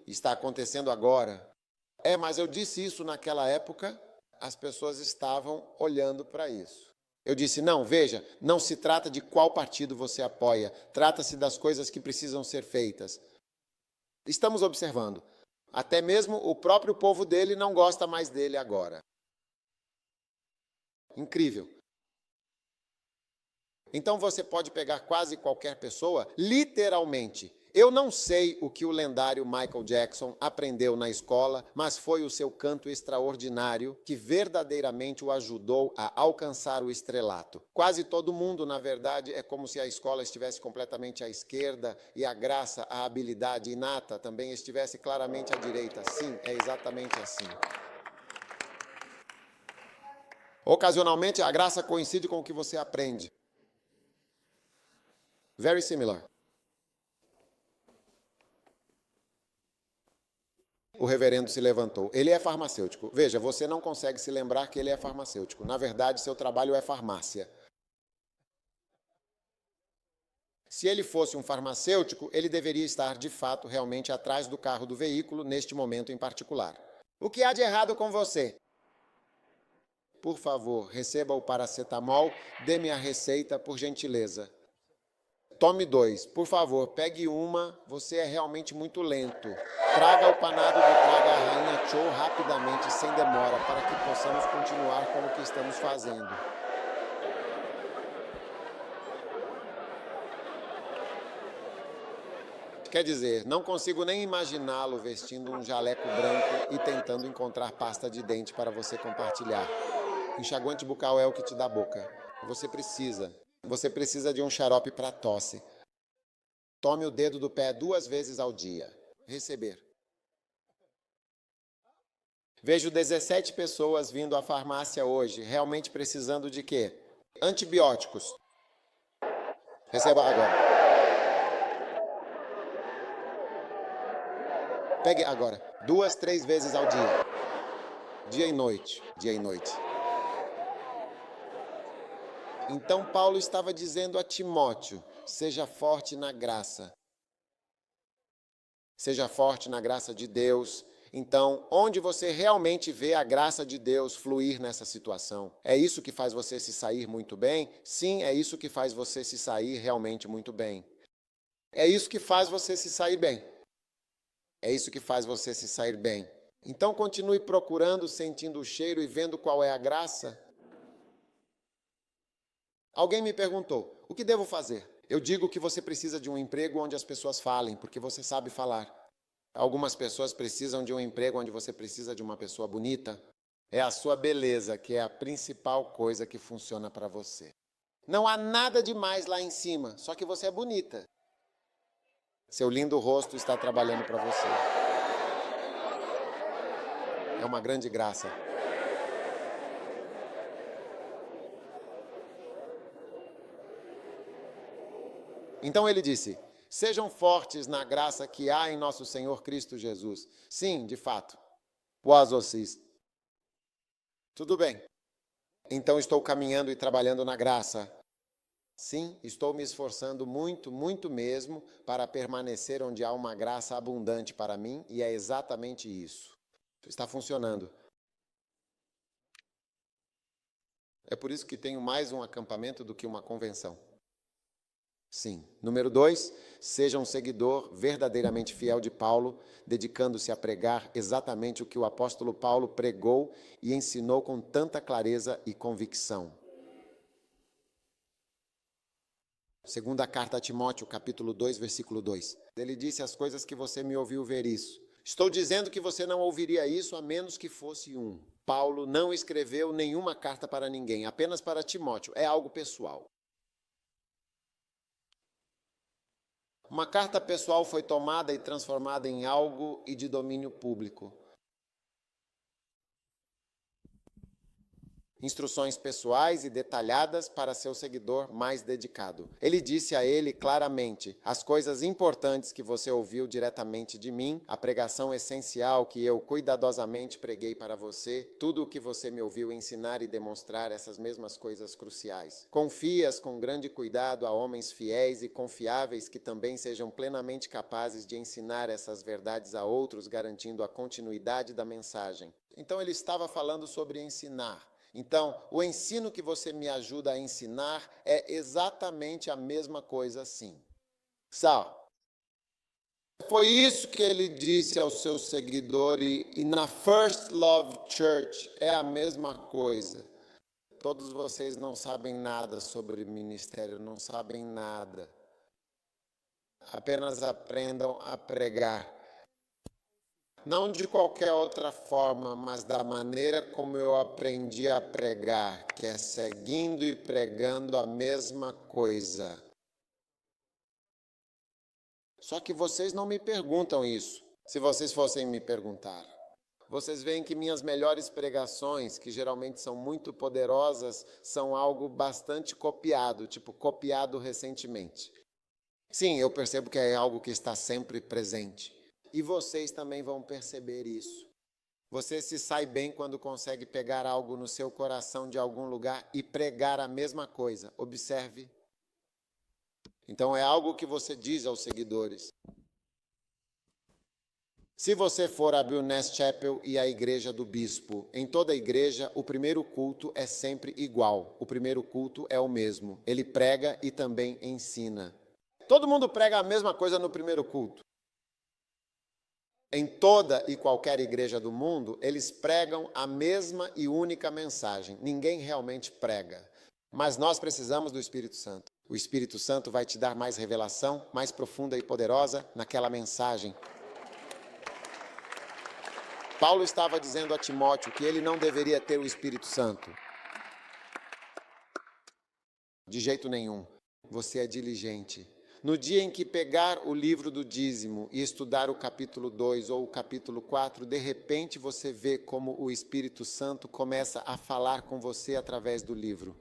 Está acontecendo agora. Mas eu disse isso naquela época, as pessoas estavam olhando para isso. Eu disse: não, veja, não se trata de qual partido você apoia. Trata-se das coisas que precisam ser feitas. Estamos observando. Até mesmo o próprio povo dele não gosta mais dele agora. Incrível. Então você pode pegar quase qualquer pessoa, literalmente. Eu não sei o que o lendário Michael Jackson aprendeu na escola, mas foi o seu canto extraordinário que verdadeiramente o ajudou a alcançar o estrelato. Quase todo mundo, na verdade, é como se a escola estivesse completamente à esquerda e a graça, a habilidade inata também estivesse claramente à direita. Sim, é exatamente assim. Ocasionalmente, a graça coincide com o que você aprende. Very similar. O reverendo se levantou. Ele é farmacêutico. Veja, você não consegue se lembrar que ele é farmacêutico. Na verdade, seu trabalho é farmácia. Se ele fosse um farmacêutico, ele deveria estar, de fato, realmente atrás do carro do veículo, neste momento em particular. O que há de errado com você? Por favor, receba o paracetamol, dê-me a receita, por gentileza. Tome 2. Por favor, pegue uma. Você é realmente muito lento. Traga o panado do Traga a Rainha Cho rapidamente, sem demora, para que possamos continuar com o que estamos fazendo. Quer dizer, não consigo nem imaginá-lo vestindo um jaleco branco e tentando encontrar pasta de dente para você compartilhar. Enxaguante bucal é o que te dá boca. Você precisa de um xarope para tosse. Tome o dedo do pé 2 vezes ao dia. Receber. Vejo 17 pessoas vindo à farmácia hoje, realmente precisando de quê? Antibióticos. Receba agora. Pegue agora. 2, 3 vezes ao dia. Dia e noite. Dia e noite. Então Paulo estava dizendo a Timóteo: seja forte na graça. Seja forte na graça de Deus. Então, onde você realmente vê a graça de Deus fluir nessa situação? É isso que faz você se sair muito bem? Sim, é isso que faz você se sair realmente muito bem. É isso que faz você se sair bem. É isso que faz você se sair bem. Então, continue procurando, sentindo o cheiro e vendo qual é a graça. Alguém me perguntou: o que devo fazer? Eu digo que você precisa de um emprego onde as pessoas falem, porque você sabe falar. Algumas pessoas precisam de um emprego onde você precisa de uma pessoa bonita. É a sua beleza que é a principal coisa que funciona para você. Não há nada demais lá em cima, só que você é bonita. Seu lindo rosto está trabalhando para você. É uma grande graça. Então ele disse: sejam fortes na graça que há em nosso Senhor Cristo Jesus. Sim, de fato. Wazosis. Tudo bem. Então estou caminhando e trabalhando na graça. Sim, estou me esforçando muito, muito mesmo para permanecer onde há uma graça abundante para mim, e é exatamente isso. Está funcionando. É por isso que tenho mais um acampamento do que uma convenção. Sim. Número 2, seja um seguidor verdadeiramente fiel de Paulo, dedicando-se a pregar exatamente o que o apóstolo Paulo pregou e ensinou com tanta clareza e convicção. Segunda carta a Timóteo, capítulo 2, versículo 2. Ele disse as coisas que você me ouviu ver isso. Estou dizendo que você não ouviria isso a menos que fosse um. Paulo não escreveu nenhuma carta para ninguém, apenas para Timóteo. É algo pessoal. Uma carta pessoal foi tomada e transformada em algo e de domínio público. Instruções pessoais e detalhadas para seu seguidor mais dedicado. Ele disse a ele claramente as coisas importantes que você ouviu diretamente de mim, a pregação essencial que eu cuidadosamente preguei para você, tudo o que você me ouviu ensinar e demonstrar essas mesmas coisas cruciais. Confie-as com grande cuidado a homens fiéis e confiáveis que também sejam plenamente capazes de ensinar essas verdades a outros, garantindo a continuidade da mensagem. Então ele estava falando sobre ensinar. Então, o ensino que você me ajuda a ensinar é exatamente a mesma coisa sim. Sal. Foi isso que ele disse aos seus seguidores e na First Love Church é a mesma coisa. Todos vocês não sabem nada sobre ministério, não sabem nada. Apenas aprendam a pregar. Não de qualquer outra forma, mas da maneira como eu aprendi a pregar, que é seguindo e pregando a mesma coisa. Só que vocês não me perguntam isso, se vocês fossem me perguntar. Vocês veem que minhas melhores pregações, que geralmente são muito poderosas, são algo bastante copiado, tipo copiado recentemente. Sim, eu percebo que é algo que está sempre presente. E vocês também vão perceber isso. Você se sai bem quando consegue pegar algo no seu coração de algum lugar e pregar a mesma coisa. Observe. Então é algo que você diz aos seguidores. Se você for a Billness Chapel e a igreja do bispo, em toda a igreja o primeiro culto é sempre igual. O primeiro culto é o mesmo. Ele prega e também ensina. Todo mundo prega a mesma coisa no primeiro culto. Em toda e qualquer igreja do mundo, eles pregam a mesma e única mensagem. Ninguém realmente prega. Mas nós precisamos do Espírito Santo. O Espírito Santo vai te dar mais revelação, mais profunda e poderosa naquela mensagem. Paulo estava dizendo a Timóteo que ele não deveria ter o Espírito Santo. De jeito nenhum. Você é diligente. No dia em que pegar o livro do dízimo e estudar o capítulo 2 ou o capítulo 4, de repente você vê como o Espírito Santo começa a falar com você através do livro.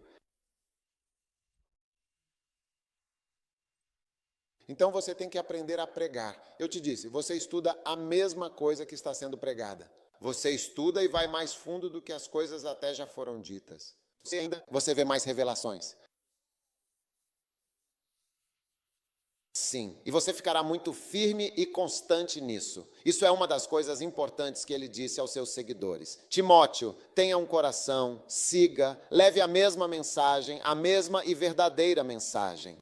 Então você tem que aprender a pregar. Eu te disse, você estuda a mesma coisa que está sendo pregada. Você estuda e vai mais fundo do que as coisas até já foram ditas. Você vê mais revelações. Sim, e você ficará muito firme e constante nisso. Isso é uma das coisas importantes que ele disse aos seus seguidores. Timóteo, tenha um coração, siga, leve a mesma mensagem, a mesma e verdadeira mensagem.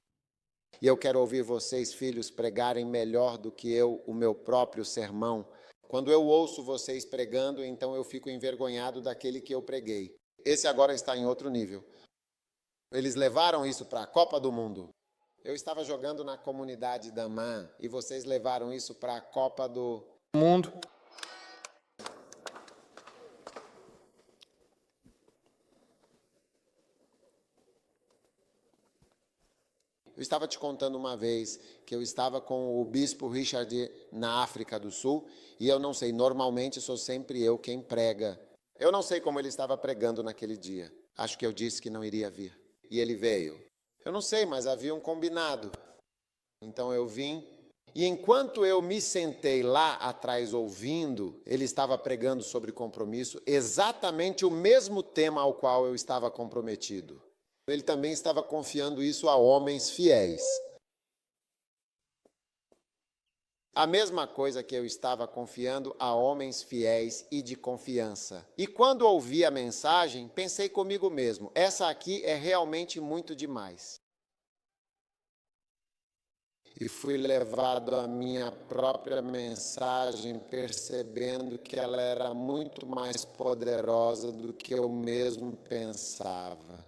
E eu quero ouvir vocês, filhos, pregarem melhor do que eu o meu próprio sermão. Quando eu ouço vocês pregando, então eu fico envergonhado daquele que eu preguei. Esse agora está em outro nível. Eles levaram isso para a Copa do Mundo. Eu estava jogando na comunidade da MAN e vocês levaram isso para a Copa do Mundo. Eu estava te contando uma vez que eu estava com o bispo Richard na África do Sul e eu não sei, normalmente sou sempre eu quem prega. Eu não sei como ele estava pregando naquele dia. Acho que eu disse que não iria vir. E ele veio. Eu não sei, mas havia um combinado. Então eu vim, e enquanto eu me sentei lá atrás ouvindo, ele estava pregando sobre compromisso, exatamente o mesmo tema ao qual eu estava comprometido. Ele também estava confiando isso a homens fiéis. A mesma coisa que eu estava confiando a homens fiéis e de confiança. E quando ouvi a mensagem, pensei comigo mesmo, essa aqui é realmente muito demais. E fui levado à minha própria mensagem, percebendo que ela era muito mais poderosa do que eu mesmo pensava.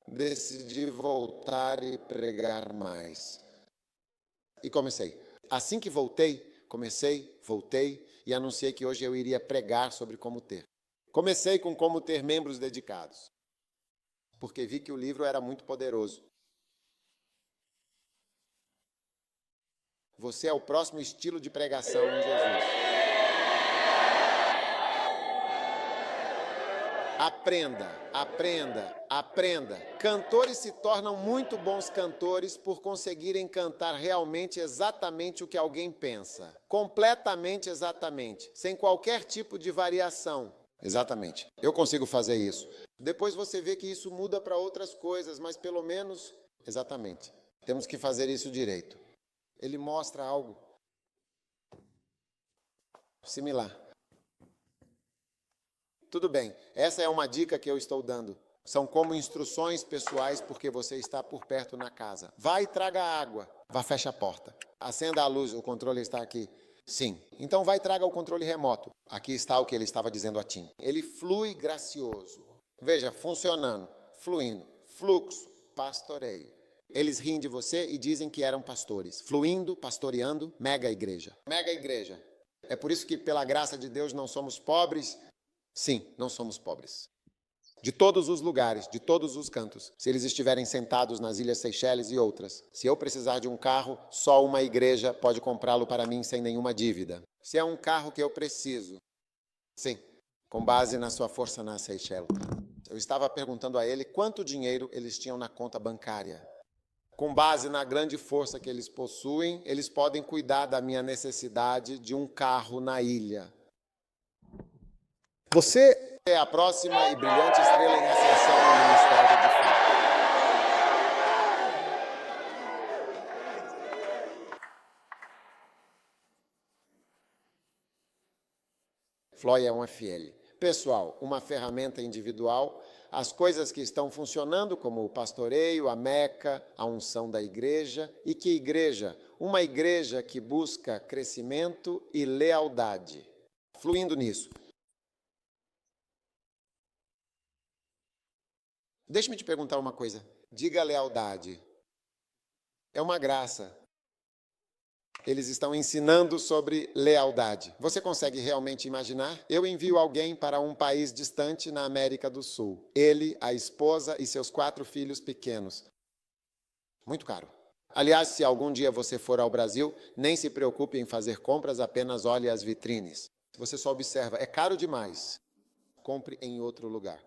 Decidi voltar e pregar mais. E comecei. Assim que voltei, voltei e anunciei que hoje eu iria pregar sobre como ter. Comecei com como ter membros dedicados, porque vi que o livro era muito poderoso. Você é o próximo estilo de pregação em Jesus. Aprenda, aprenda, aprenda. Cantores se tornam muito bons cantores por conseguirem cantar realmente exatamente o que alguém pensa. Completamente exatamente, sem qualquer tipo de variação. Exatamente. Eu consigo fazer isso. Depois você vê que isso muda para outras coisas, mas pelo menos... Exatamente. Temos que fazer isso direito. Ele mostra algo similar. Tudo bem, essa é uma dica que eu estou dando. São como instruções pessoais porque você está por perto na casa. Vai e traga água. Vá, fecha a porta. Acenda a luz, o controle está aqui. Sim. Então vai e traga o controle remoto. Aqui está o que ele estava dizendo a Tim. Ele flui gracioso. Veja, funcionando, fluindo. Fluxo, pastoreio. Eles riem de você e dizem que eram pastores. Fluindo, pastoreando, mega igreja. Mega igreja. É por isso que, pela graça de Deus, não somos pobres. Sim, não somos pobres. De todos os lugares, de todos os cantos. Se eles estiverem sentados nas Ilhas Seychelles e outras. Se eu precisar de um carro, só uma igreja pode comprá-lo para mim sem nenhuma dívida. Se é um carro que eu preciso. Sim, com base na sua força na Seychelles. Eu estava perguntando a ele quanto dinheiro eles tinham na conta bancária. Com base na grande força que eles possuem, eles podem cuidar da minha necessidade de um carro na ilha. Você é a próxima e brilhante estrela em ascensão no ministério de fato. Floy é uma FL. Pessoal, uma ferramenta individual, as coisas que estão funcionando, como o pastoreio, a Meca, a unção da igreja. E que igreja? Uma igreja que busca crescimento e lealdade. Fluindo nisso. Deixe-me te perguntar uma coisa. Diga lealdade. É uma graça. Eles estão ensinando sobre lealdade. Você consegue realmente imaginar? Eu envio alguém para um país distante na América do Sul. Ele, a esposa e seus 4 filhos pequenos. Muito caro. Aliás, se algum dia você for ao Brasil, nem se preocupe em fazer compras, apenas olhe as vitrines. Você só observa, é caro demais. Compre em outro lugar.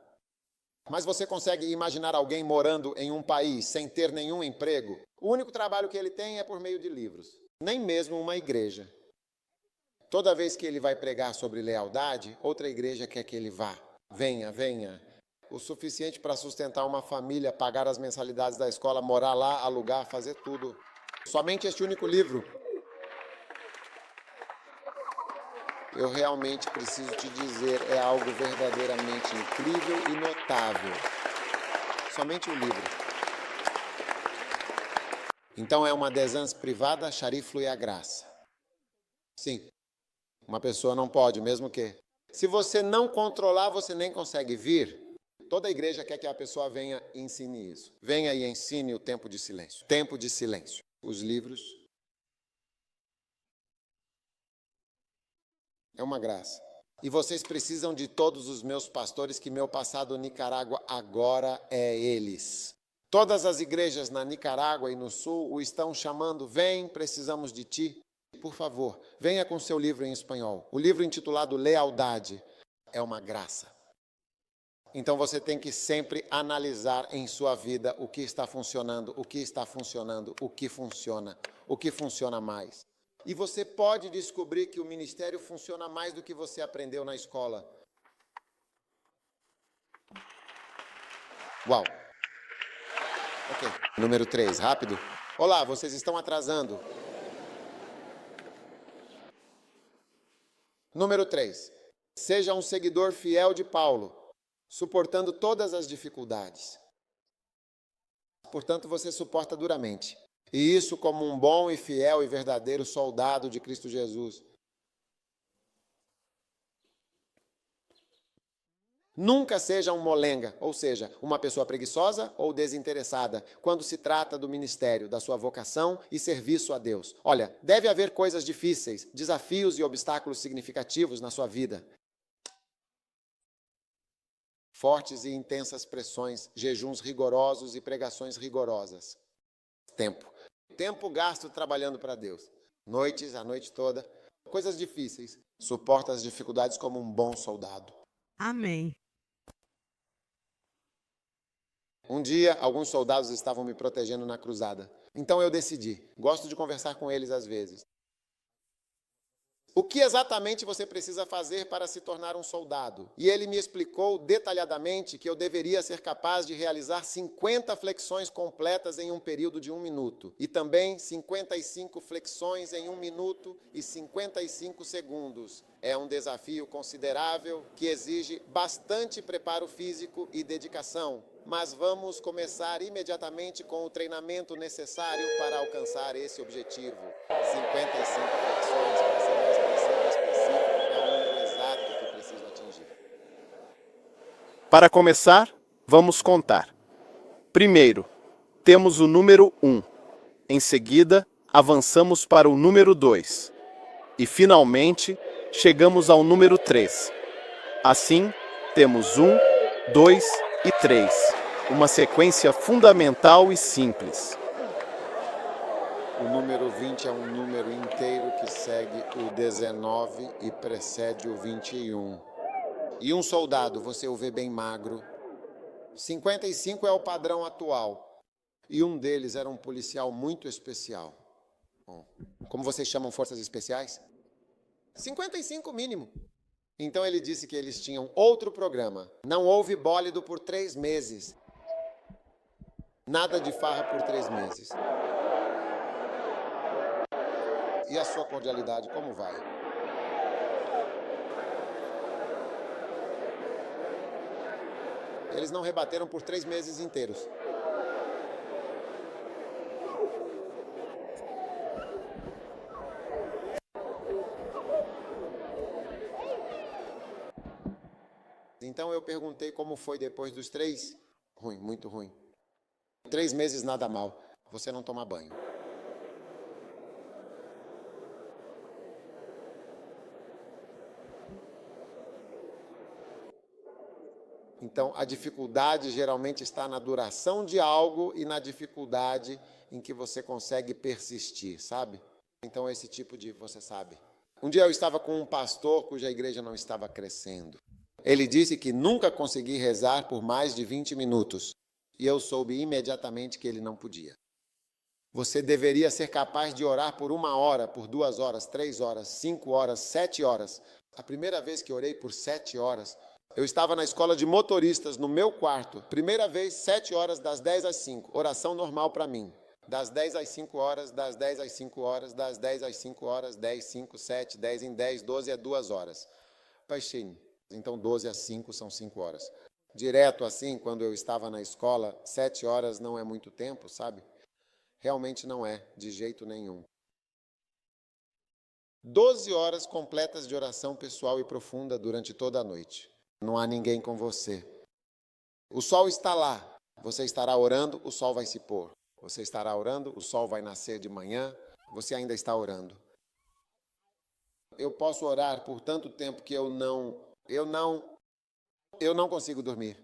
Mas você consegue imaginar alguém morando em um país sem ter nenhum emprego? O único trabalho que ele tem é por meio de livros. Nem mesmo uma igreja. Toda vez que ele vai pregar sobre lealdade, outra igreja quer que ele vá. Venha, venha. O suficiente para sustentar uma família, pagar as mensalidades da escola, morar lá, alugar, fazer tudo. Somente este único livro. Eu realmente preciso te dizer, é algo verdadeiramente incrível e notável. Somente o livro. Então é uma desance privada, Shari flui a graça. Sim, uma pessoa não pode, mesmo que. Se você não controlar, você nem consegue vir. Toda a igreja quer que a pessoa venha e ensine isso. Venha e ensine o tempo de silêncio. Tempo de silêncio. Os livros. É uma graça. E vocês precisam de todos os meus pastores, que meu passado Nicarágua agora é eles. Todas as igrejas na Nicarágua e no Sul o estão chamando, vem, precisamos de ti. Por favor, venha com seu livro em espanhol. O livro intitulado Lealdade é uma graça. Então você tem que sempre analisar em sua vida o que está funcionando, o que está funcionando, o que funciona mais. E você pode descobrir que o ministério funciona mais do que você aprendeu na escola. Uau! Ok. Número 3, rápido. Olá, vocês estão atrasando. Número 3. Seja um seguidor fiel de Paulo, suportando todas as dificuldades. Portanto, você suporta duramente. E isso como um bom e fiel e verdadeiro soldado de Cristo Jesus. Nunca seja um molenga, ou seja, uma pessoa preguiçosa ou desinteressada, quando se trata do ministério, da sua vocação e serviço a Deus. Olha, deve haver coisas difíceis, desafios e obstáculos significativos na sua vida. Fortes e intensas pressões, jejuns rigorosos e pregações rigorosas. Tempo gasto trabalhando para Deus. noites, a noite toda, coisas difíceis. Suporta as dificuldades como um bom soldado. Amém. Um dia, alguns soldados estavam me protegendo na cruzada. Então eu decidi, gosto de conversar com eles às vezes. O que exatamente você precisa fazer para se tornar um soldado? E ele me explicou detalhadamente que eu deveria ser capaz de realizar 50 flexões completas em um período de 1 minuto. E também 55 flexões em 1 minuto e 55 segundos. É um desafio considerável que exige bastante preparo físico e dedicação. Mas vamos começar imediatamente com o treinamento necessário para alcançar esse objetivo. 55 flexões, para ser mais preciso e específico, é o número exato que preciso atingir. Para começar, vamos contar. Primeiro, temos o número 1. Em seguida, avançamos para o número 2. E, finalmente, chegamos ao número 3. Assim, temos 1, 2 e 3. Uma sequência fundamental e simples. O número 20 é um número inteiro que segue o 19 e precede o 21. E um soldado, você o vê bem magro. 55 é o padrão atual. E um deles era um policial muito especial. Bom, como vocês chamam forças especiais? 55 mínimo. Então ele disse que eles tinham outro programa. Não houve bólido por 3 meses. Nada de farra por 3 meses. E a sua cordialidade, como vai? Eles não rebateram por 3 meses inteiros. Então eu perguntei como foi depois dos 3. Ruim, muito ruim. 3 meses nada mal. Você não toma banho. Então, a dificuldade geralmente está na duração de algo e na dificuldade em que você consegue persistir, sabe? Então, esse tipo de, você sabe. Um dia eu estava com um pastor cuja igreja não estava crescendo. Ele disse que nunca consegui rezar por mais de 20 minutos. E eu soube imediatamente que ele não podia. Você deveria ser capaz de orar por 1 hora, por 2 horas, 3 horas, 5 horas, 7 horas. A primeira vez que orei por 7 horas, eu estava na escola de motoristas, no meu quarto. Primeira vez, 7 horas, das 10 às 5. Oração normal para mim. Das 10 às 5 horas, das 10 às 5 horas, das 10 às 5 horas, 10, 5, 7, 10 em 10, 12 é 2 horas. Baixinho. Então, 12 às 5 são 5 horas. Direto assim, quando eu estava na escola, 7 horas não é muito tempo, sabe? Realmente não é, de jeito nenhum. 12 horas completas de oração pessoal e profunda durante toda a noite. Não há ninguém com você. O sol está lá. Você estará orando, o sol vai se pôr. Você estará orando, o sol vai nascer de manhã, você ainda está orando. Eu posso orar por tanto tempo que eu não consigo dormir.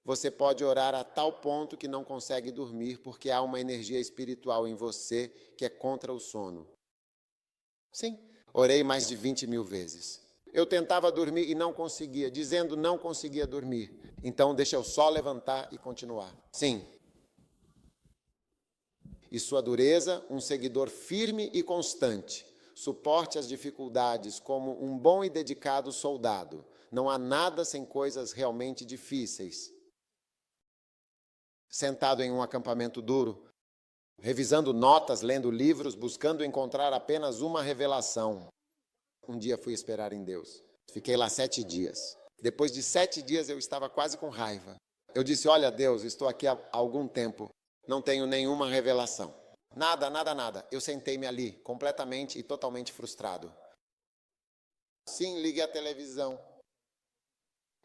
Você pode orar a tal ponto que não consegue dormir porque há uma energia espiritual em você que é contra o sono. Sim, orei mais de 20.000 vezes. Eu tentava dormir e não conseguia, dizendo não conseguia dormir. Então deixa eu só levantar e continuar. Sim. E sua dureza, um seguidor firme e constante. Suporte as dificuldades como um bom e dedicado soldado. Não há nada sem coisas realmente difíceis. Sentado em um acampamento duro, revisando notas, lendo livros, buscando encontrar apenas uma revelação. Um dia fui esperar em Deus. Fiquei lá 7 dias. Depois de 7 dias eu estava quase com raiva. Eu disse, olha Deus, estou aqui há algum tempo. Não tenho nenhuma revelação. Nada, nada, nada. Eu sentei-me ali, completamente e totalmente frustrado. Sim, liguei a televisão.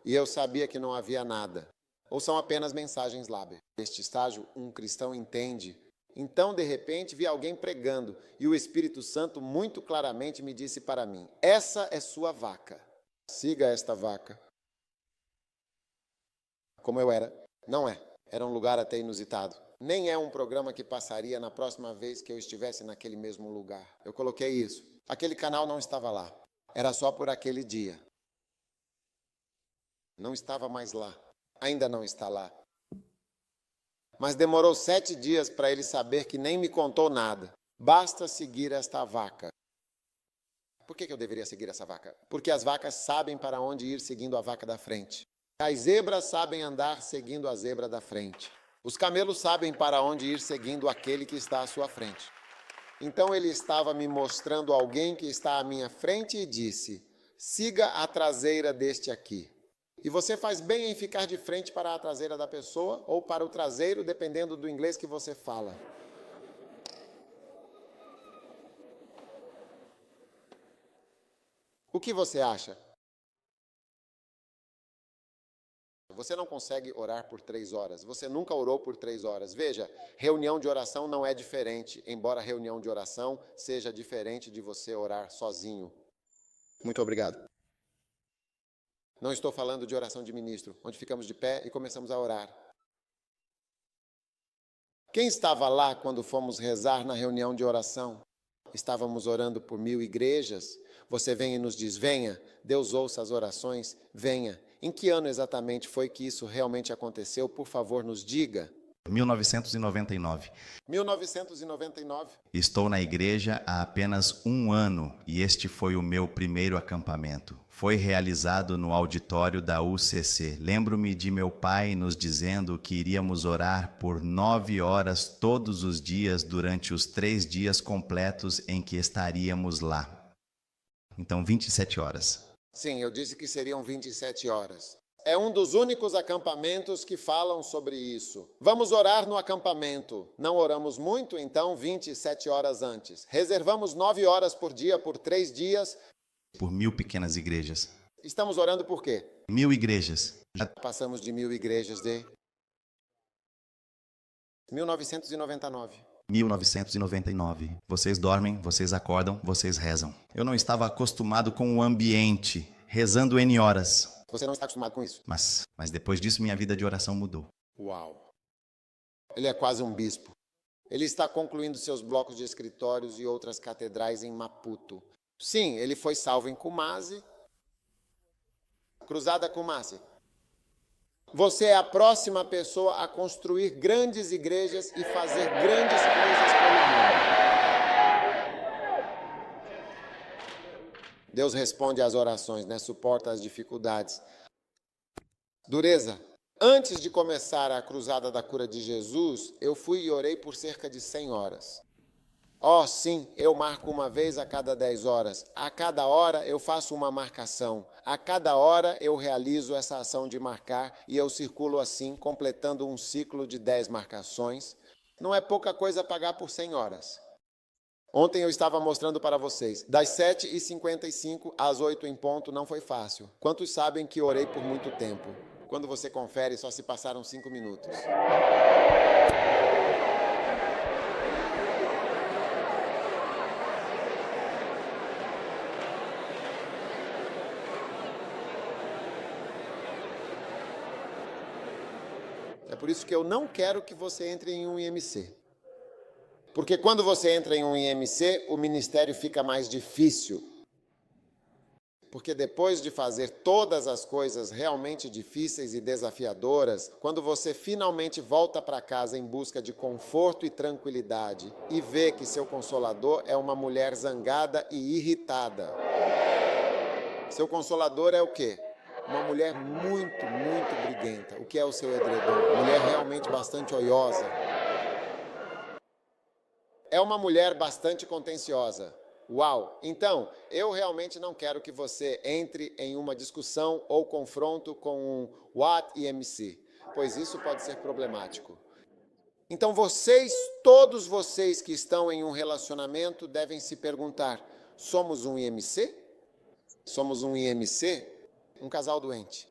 E eu sabia que não havia nada. Ou são apenas mensagens lá. Neste estágio, um cristão entende. Então, de repente, vi alguém pregando. E o Espírito Santo muito claramente me disse para mim, essa é sua vaca. Siga esta vaca. Como eu era. Não é. Era um lugar até inusitado. Nem é um programa que passaria na próxima vez que eu estivesse naquele mesmo lugar. Eu coloquei isso. Aquele canal não estava lá. Era só por aquele dia. Não estava mais lá. Ainda não está lá. Mas demorou 7 dias para ele saber que nem me contou nada. Basta seguir esta vaca. Por que eu deveria seguir essa vaca? Porque as vacas sabem para onde ir seguindo a vaca da frente. As zebras sabem andar seguindo a zebra da frente. Os camelos sabem para onde ir seguindo aquele que está à sua frente. Então ele estava me mostrando alguém que está à minha frente e disse: siga a traseira deste aqui. E você faz bem em ficar de frente para a traseira da pessoa ou para o traseiro, dependendo do inglês que você fala. O que você acha? Você não consegue orar por 3 horas. Você nunca orou por 3 horas. Veja, reunião de oração não é diferente, embora reunião de oração seja diferente de você orar sozinho. Muito obrigado. Não estou falando de oração de ministro, onde ficamos de pé e começamos a orar. Quem estava lá quando fomos rezar na reunião de oração? Estávamos orando por 1000 igrejas. Você vem e nos diz: venha, Deus ouça as orações, venha. Em que ano exatamente foi que isso realmente aconteceu? Por favor, nos diga. 1999. 1999. Estou na igreja há apenas 1 ano e este foi o meu primeiro acampamento. Foi realizado no auditório da UCC. Lembro-me de meu pai nos dizendo que iríamos orar por 9 horas todos os dias durante os 3 dias completos em que estaríamos lá. Então, 27 horas. Sim, eu disse que seriam 27 horas. É um dos únicos acampamentos que falam sobre isso. Vamos orar no acampamento. Não oramos muito, então 27 horas antes. Reservamos 9 horas por dia por 3 dias. Por 1000 pequenas igrejas. Estamos orando por quê? 1000 igrejas. Já passamos de 1000 igrejas de 1999. 1999. Vocês dormem, vocês acordam, vocês rezam. Eu não estava acostumado com o ambiente, rezando N horas. Você não está acostumado com isso? Mas depois disso, minha vida de oração mudou. Uau! Ele é quase um bispo. Ele está concluindo seus blocos de escritórios e outras catedrais em Maputo. Sim, ele foi salvo em Kumasi. Cruzada Kumasi. Você é a próxima pessoa a construir grandes igrejas e fazer grandes coisas pelo mundo. Deus responde às orações, né? Suporta as dificuldades. Dureza. Antes de começar a cruzada da cura de Jesus, eu fui e orei por cerca de 100 horas. Oh, sim, eu marco uma vez a cada 10 horas. A cada hora eu faço uma marcação. A cada hora eu realizo essa ação de marcar e eu circulo assim, completando um ciclo de 10 marcações. Não é pouca coisa pagar por 100 horas. Ontem eu estava mostrando para vocês. Das 7h55 às 8 em ponto não foi fácil. Quantos sabem que orei por muito tempo? Quando você confere, só se passaram 5 minutos. É por isso que eu não quero que você entre em um IMC. Porque quando você entra em um IMC, o ministério fica mais difícil. Porque depois de fazer todas as coisas realmente difíceis e desafiadoras, quando você finalmente volta para casa em busca de conforto e tranquilidade e vê que seu consolador é uma mulher zangada e irritada. Seu consolador é o quê? Uma mulher muito, muito briguenta. O que é o seu edredom? Mulher realmente bastante oiosa. É uma mulher bastante contenciosa. Uau! Então, eu realmente não quero que você entre em uma discussão ou confronto com um What IMC, pois isso pode ser problemático. Então vocês, todos vocês que estão em um relacionamento, devem se perguntar: somos um IMC? Somos um IMC? Um casal doente.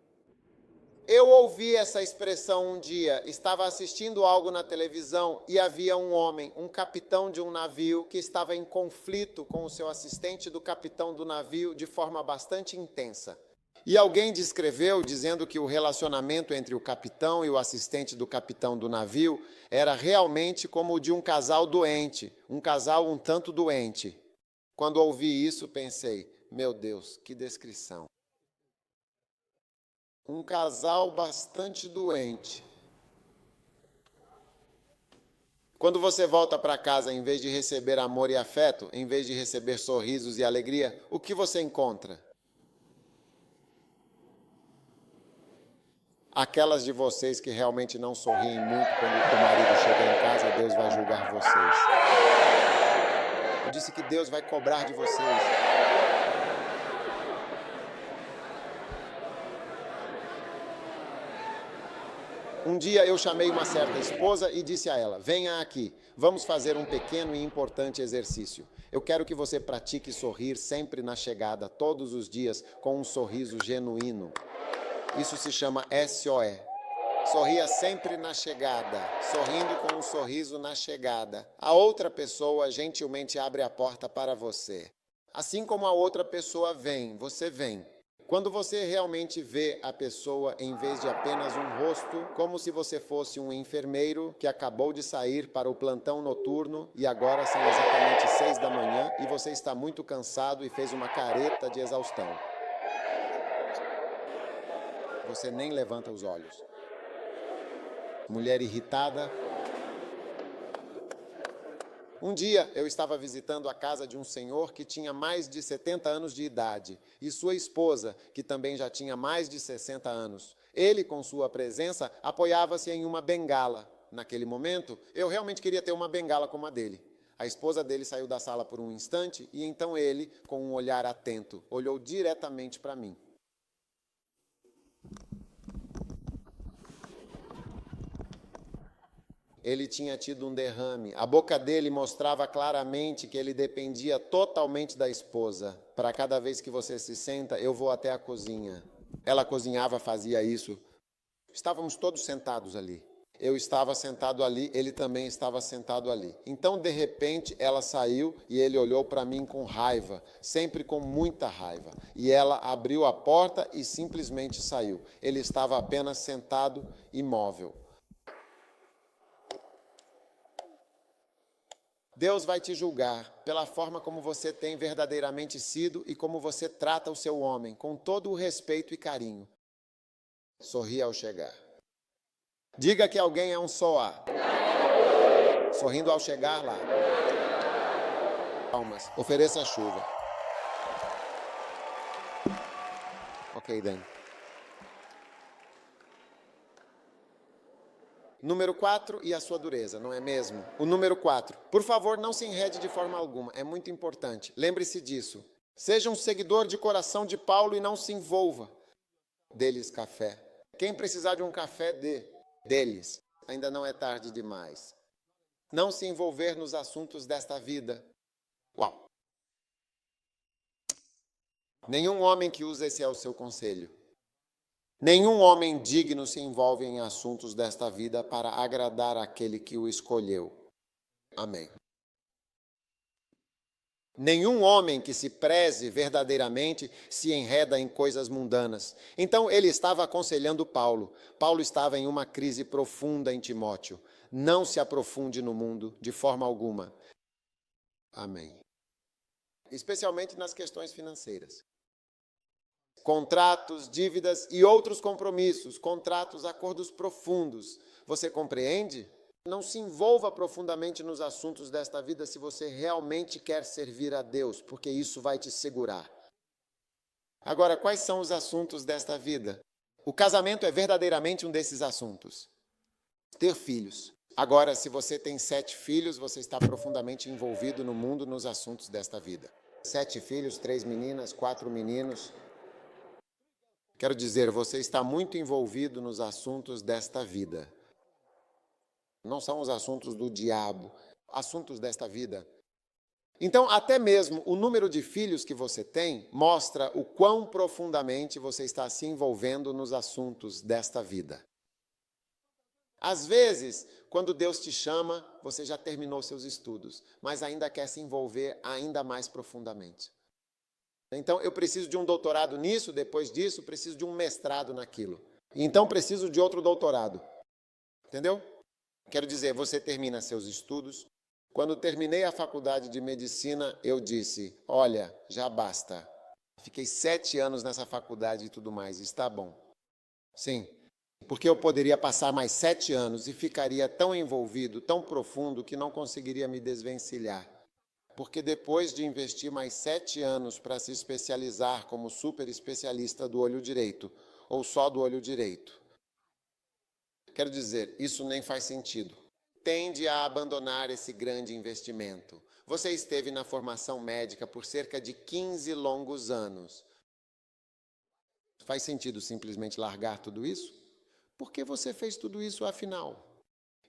Eu ouvi essa expressão um dia, estava assistindo algo na televisão e havia um homem, um capitão de um navio, que estava em conflito com o seu assistente do capitão do navio de forma bastante intensa. E alguém descreveu dizendo que o relacionamento entre o capitão e o assistente do capitão do navio era realmente como o de um casal doente, um casal um tanto doente. Quando ouvi isso, pensei, meu Deus, que descrição. Um casal bastante doente. Quando você volta para casa, em vez de receber amor e afeto, em vez de receber sorrisos e alegria, o que você encontra? Aquelas de vocês que realmente não sorriem muito quando o marido chega em casa, Deus vai julgar vocês. Eu disse que Deus vai cobrar de vocês. Um dia eu chamei uma certa esposa e disse a ela, venha aqui, vamos fazer um pequeno e importante exercício. Eu quero que você pratique sorrir sempre na chegada, todos os dias, com um sorriso genuíno. Isso se chama SOE. Sorria sempre na chegada, sorrindo com um sorriso na chegada. A outra pessoa gentilmente abre a porta para você. Assim como a outra pessoa vem, você vem. Quando você realmente vê a pessoa em vez de apenas um rosto, como se você fosse um enfermeiro que acabou de sair para o plantão noturno e agora são exatamente 6 da manhã e você está muito cansado e fez uma careta de exaustão. Você nem levanta os olhos. Mulher irritada. Um dia eu estava visitando a casa de um senhor que tinha mais de 70 anos de idade e sua esposa, que também já tinha mais de 60 anos. Ele, com sua presença, apoiava-se em uma bengala. Naquele momento, eu realmente queria ter uma bengala como a dele. A esposa dele saiu da sala por um instante e então ele, com um olhar atento, olhou diretamente para mim. Ele tinha tido um derrame. A boca dele mostrava claramente que ele dependia totalmente da esposa. Para cada vez que você se senta, eu vou até a cozinha. Ela cozinhava, fazia isso. Estávamos todos sentados ali. Eu estava sentado ali, ele também estava sentado ali. Então, de repente, ela saiu e ele olhou para mim com raiva, sempre com muita raiva. E ela abriu a porta e simplesmente saiu. Ele estava apenas sentado, imóvel. Deus vai te julgar pela forma como você tem verdadeiramente sido e como você trata o seu homem, com todo o respeito e carinho. Sorria ao chegar. Diga que alguém é um SOA. Sorrindo ao chegar lá. Palmas. Ofereça chuva. Ok, Dan. Número 4 e a sua dureza, não é mesmo? O número 4. Por favor, não se enrede de forma alguma, é muito importante. Lembre-se disso. Seja um seguidor de coração de Paulo e não se envolva. Dê-lhes café. Quem precisar de um café, dê-lhes. Ainda não é tarde demais. Não se envolver nos assuntos desta vida. Uau! Nenhum homem que usa esse é o seu conselho. Nenhum homem digno se envolve em assuntos desta vida para agradar aquele que o escolheu. Amém. Nenhum homem que se preze verdadeiramente se enreda em coisas mundanas. Então ele estava aconselhando Paulo. Paulo estava em uma crise profunda em Timóteo. Não se aprofunde no mundo de forma alguma. Amém. Especialmente nas questões financeiras. Contratos, dívidas e outros compromissos, contratos, acordos profundos. Você compreende? Não se envolva profundamente nos assuntos desta vida se você realmente quer servir a Deus, porque isso vai te segurar. Agora, quais são os assuntos desta vida? O casamento é verdadeiramente um desses assuntos. Ter filhos. Agora, se você tem 7 filhos, você está profundamente envolvido no mundo, nos assuntos desta vida. 7 filhos, 3 meninas, 4 meninos. Quero dizer, você está muito envolvido nos assuntos desta vida. Não são os assuntos do diabo, assuntos desta vida. Então, até mesmo o número de filhos que você tem mostra o quão profundamente você está se envolvendo nos assuntos desta vida. Às vezes, quando Deus te chama, você já terminou seus estudos, mas ainda quer se envolver ainda mais profundamente. Então, eu preciso de um doutorado nisso, depois disso, preciso de um mestrado naquilo. Então, preciso de outro doutorado. Entendeu? Quero dizer, você termina seus estudos. Quando terminei a faculdade de medicina, eu disse, olha, já basta. Fiquei 7 anos nessa faculdade e tudo mais, está bom. Sim, porque eu poderia passar mais 7 anos e ficaria tão envolvido, tão profundo, que não conseguiria me desvencilhar. Porque depois de investir mais 7 anos para se especializar como super especialista do olho direito, ou só do olho direito, quero dizer, isso nem faz sentido. Tende a abandonar esse grande investimento. Você esteve na formação médica por cerca de 15 longos anos. Faz sentido simplesmente largar tudo isso? Por que você fez tudo isso afinal?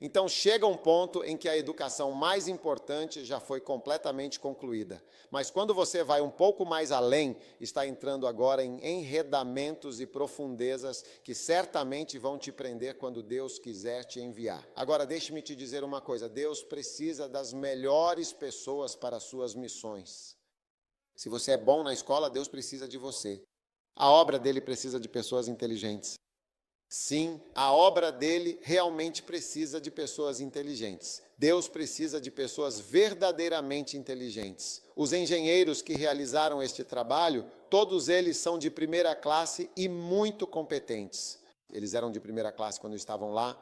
Então chega um ponto em que a educação mais importante já foi completamente concluída. Mas quando você vai um pouco mais além, está entrando agora em enredamentos e profundezas que certamente vão te prender quando Deus quiser te enviar. Agora deixe-me te dizer uma coisa, Deus precisa das melhores pessoas para as suas missões. Se você é bom na escola, Deus precisa de você. A obra dele precisa de pessoas inteligentes. Sim, a obra dele realmente precisa de pessoas inteligentes. Deus precisa de pessoas verdadeiramente inteligentes. Os engenheiros que realizaram este trabalho, todos eles são de primeira classe e muito competentes. Eles eram de primeira classe quando estavam lá.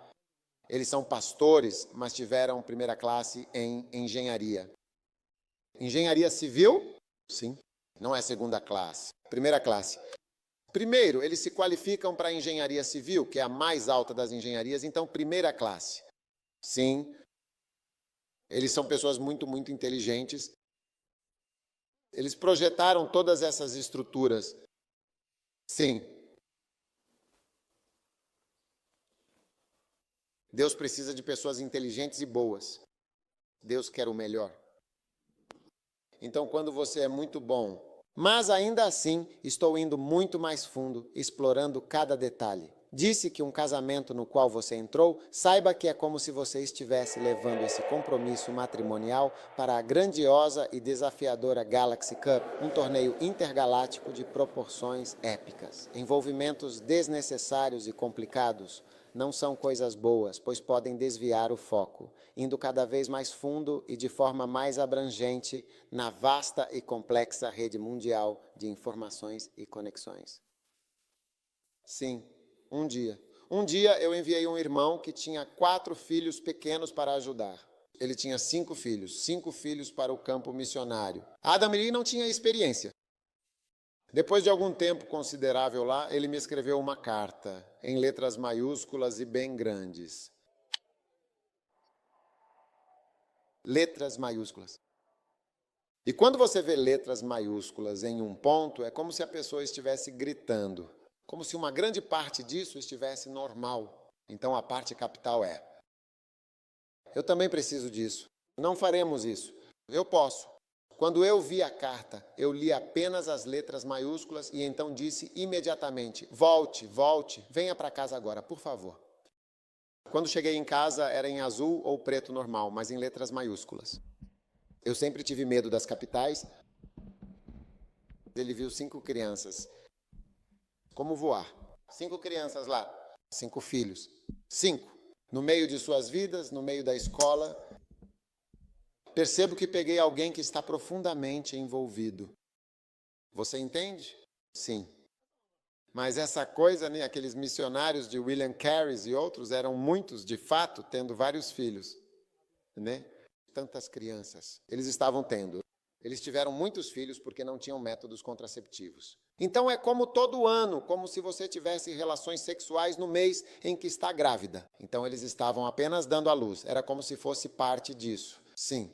Eles são pastores, mas tiveram primeira classe em engenharia. Engenharia civil? Sim. Não é segunda classe. Primeira classe. Primeiro, eles se qualificam para a engenharia civil, que é a mais alta das engenharias, então primeira classe. Sim, eles são pessoas muito, muito inteligentes. Eles projetaram todas essas estruturas. Sim. Deus precisa de pessoas inteligentes e boas. Deus quer o melhor. Então, quando você é muito bom, mas ainda assim, estou indo muito mais fundo, explorando cada detalhe. Disse que um casamento no qual você entrou, saiba que é como se você estivesse levando esse compromisso matrimonial para a grandiosa e desafiadora Galaxy Cup, um torneio intergaláctico de proporções épicas. Envolvimentos desnecessários e complicados não são coisas boas, pois podem desviar o foco, indo cada vez mais fundo e de forma mais abrangente na vasta e complexa rede mundial de informações e conexões. Sim, um dia. Um dia eu enviei um irmão que tinha 4 filhos pequenos para ajudar. Ele tinha 5 filhos para o campo missionário. Adam Lee não tinha experiência. Depois de algum tempo considerável lá, ele me escreveu uma carta, em letras maiúsculas e bem grandes. Letras maiúsculas. E quando você vê letras maiúsculas em um ponto, é como se a pessoa estivesse gritando, como se uma grande parte disso estivesse normal. Então a parte capital é: eu também preciso disso. Não faremos isso. Eu posso. Quando eu vi a carta, eu li apenas as letras maiúsculas e então disse imediatamente: volte, venha para casa agora, por favor. Quando cheguei em casa, era em azul ou preto normal, mas em letras maiúsculas. Eu sempre tive medo das capitais. Ele viu 5 crianças. Como voar? 5 crianças lá, 5 filhos. 5. No meio de suas vidas, no meio da escola. Percebo que peguei alguém que está profundamente envolvido. Você entende? Sim. Mas essa coisa, né, aqueles missionários de William Carey e outros, eram muitos, de fato, tendo vários filhos. Né? Tantas crianças. Eles estavam tendo. Eles tiveram muitos filhos porque não tinham métodos contraceptivos. Então é como todo ano, como se você tivesse relações sexuais no mês em que está grávida. Então eles estavam apenas dando à luz. Era como se fosse parte disso. Sim.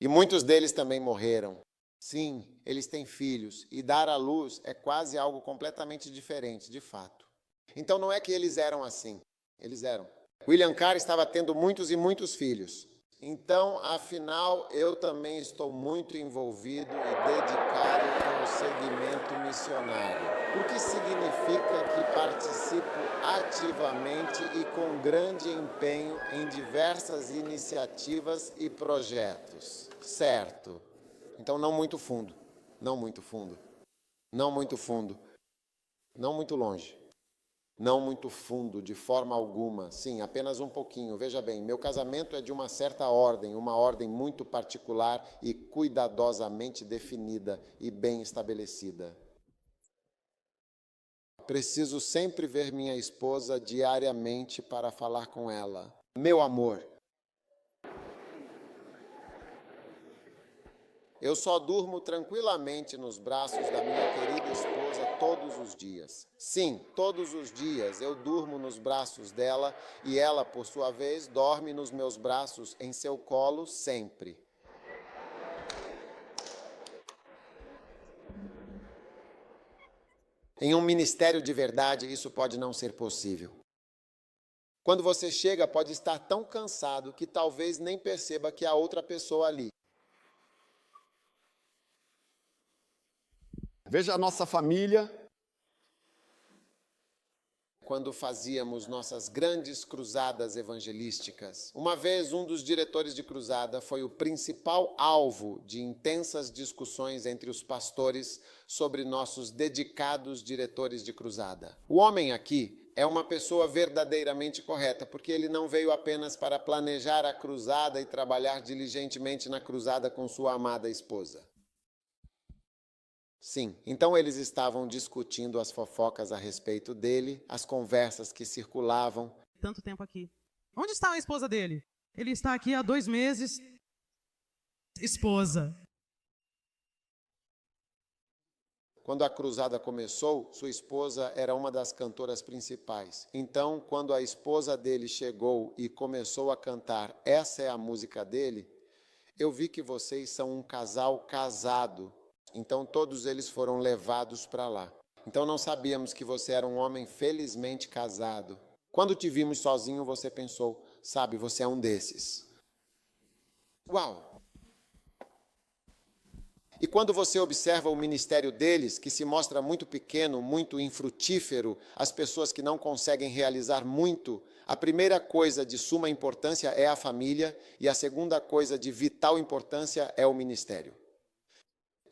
E muitos deles também morreram. Sim, eles têm filhos. E dar à luz é quase algo completamente diferente, de fato. Então não é que eles eram assim. Eles eram. William Carey estava tendo muitos e muitos filhos. Então, afinal, eu também estou muito envolvido e dedicado com o segmento missionário. O que significa que participo ativamente e com grande empenho em diversas iniciativas e projetos. Certo. Então, não muito fundo. Não muito fundo. Não muito fundo. Não muito longe. Não muito fundo, de forma alguma. Sim, apenas um pouquinho. Veja bem, meu casamento é de uma certa ordem, uma ordem muito particular e cuidadosamente definida e bem estabelecida. Preciso sempre ver minha esposa diariamente para falar com ela. Meu amor, eu só durmo tranquilamente nos braços da minha querida esposa todos os dias. Sim, todos os dias eu durmo nos braços dela e ela, por sua vez, dorme nos meus braços em seu colo sempre. Em um ministério de verdade, isso pode não ser possível. Quando você chega, pode estar tão cansado que talvez nem perceba que há outra pessoa ali. Veja a nossa família. Quando fazíamos nossas grandes cruzadas evangelísticas. Uma vez, um dos diretores de cruzada foi o principal alvo de intensas discussões entre os pastores sobre nossos dedicados diretores de cruzada. O homem aqui é uma pessoa verdadeiramente correta, porque ele não veio apenas para planejar a cruzada e trabalhar diligentemente na cruzada com sua amada esposa. Sim, então eles estavam discutindo as fofocas a respeito dele, as conversas que circulavam. Tanto tempo aqui. Onde está a esposa dele? Ele está aqui há 2 meses. Esposa. Quando a cruzada começou, sua esposa era uma das cantoras principais. Então, quando a esposa dele chegou e começou a cantar "Essa é a música dele", eu vi que vocês são um casal casado. Então todos eles foram levados para lá. Então não sabíamos que você era um homem felizmente casado. Quando te vimos sozinho, você pensou, sabe, você é um desses. Uau! E quando você observa o ministério deles, que se mostra muito pequeno, muito infrutífero, as pessoas que não conseguem realizar muito, a primeira coisa de suma importância é a família e a segunda coisa de vital importância é o ministério.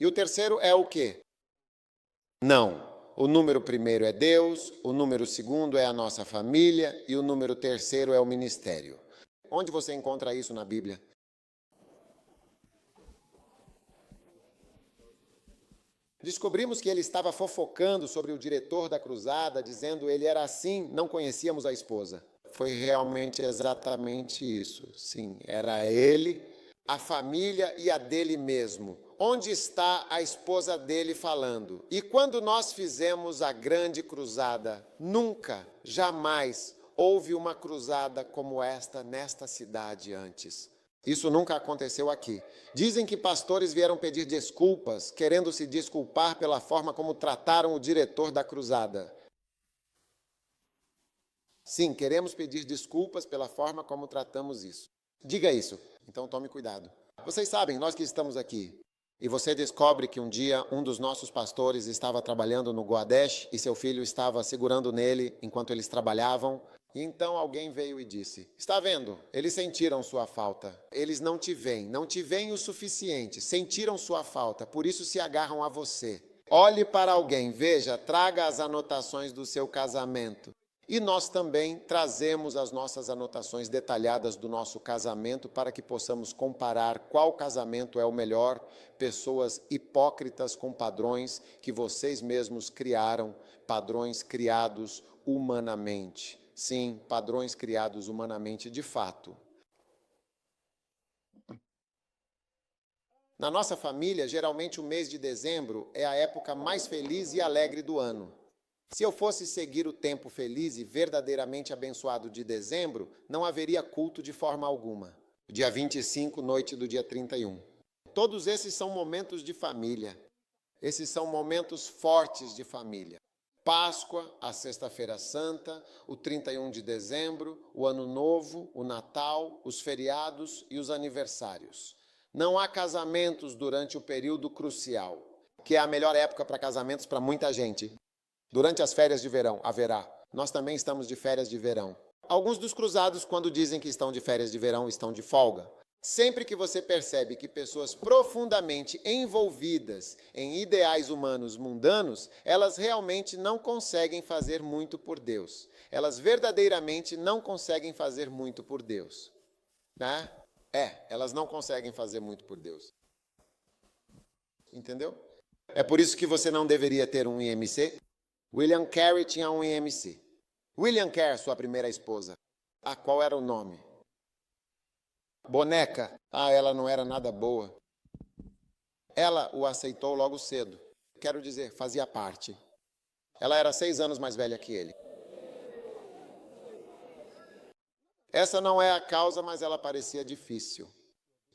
E o terceiro é o quê? Não. O número primeiro é Deus, o número segundo é a nossa família e o número terceiro é o ministério. Onde você encontra isso na Bíblia? Descobrimos que ele estava fofocando sobre o diretor da cruzada, dizendo ele era assim, não conhecíamos a esposa. Foi realmente exatamente isso. Sim, era ele, a família e a dele mesmo. Onde está a esposa dele falando? E quando nós fizemos a grande cruzada, nunca, jamais houve uma cruzada como esta nesta cidade antes. Isso nunca aconteceu aqui. Dizem que pastores vieram pedir desculpas, querendo se desculpar pela forma como trataram o diretor da cruzada. Sim, queremos pedir desculpas pela forma como tratamos isso. Diga isso, então tome cuidado. Vocês sabem, nós que estamos aqui, e você descobre que um dia um dos nossos pastores estava trabalhando no Goadesh e seu filho estava segurando nele enquanto eles trabalhavam. E então alguém veio e disse, está vendo? Eles sentiram sua falta. Eles não te veem o suficiente, sentiram sua falta, por isso se agarram a você. Olhe para alguém, veja, traga as anotações do seu casamento. E nós também trazemos as nossas anotações detalhadas do nosso casamento para que possamos comparar qual casamento é o melhor, pessoas hipócritas com padrões que vocês mesmos criaram, padrões criados humanamente. Sim, padrões criados humanamente de fato. Na nossa família, geralmente o mês de dezembro é a época mais feliz e alegre do ano. Se eu fosse seguir o tempo feliz e verdadeiramente abençoado de dezembro, não haveria culto de forma alguma. Dia 25, noite do dia 31. Todos esses são momentos de família. Esses são momentos fortes de família. Páscoa, a Sexta-feira Santa, o 31 de dezembro, o Ano Novo, o Natal, os feriados e os aniversários. Não há casamentos durante o período crucial, que é a melhor época para casamentos para muita gente. Durante as férias de verão, haverá. Nós também estamos de férias de verão. Alguns dos cruzados, quando dizem que estão de férias de verão, estão de folga. Sempre que você percebe que pessoas profundamente envolvidas em ideais humanos mundanos, elas realmente não conseguem fazer muito por Deus. Elas verdadeiramente não conseguem fazer muito por Deus. Né? Elas não conseguem fazer muito por Deus. Entendeu? É por isso que você não deveria ter um IMC. William Carey tinha um IMC. William Carey, sua primeira esposa. Qual era o nome? Boneca. Ela não era nada boa. Ela o aceitou logo cedo. Quero dizer, fazia parte. Ela era 6 anos mais velha que ele. Essa não é a causa, mas ela parecia difícil.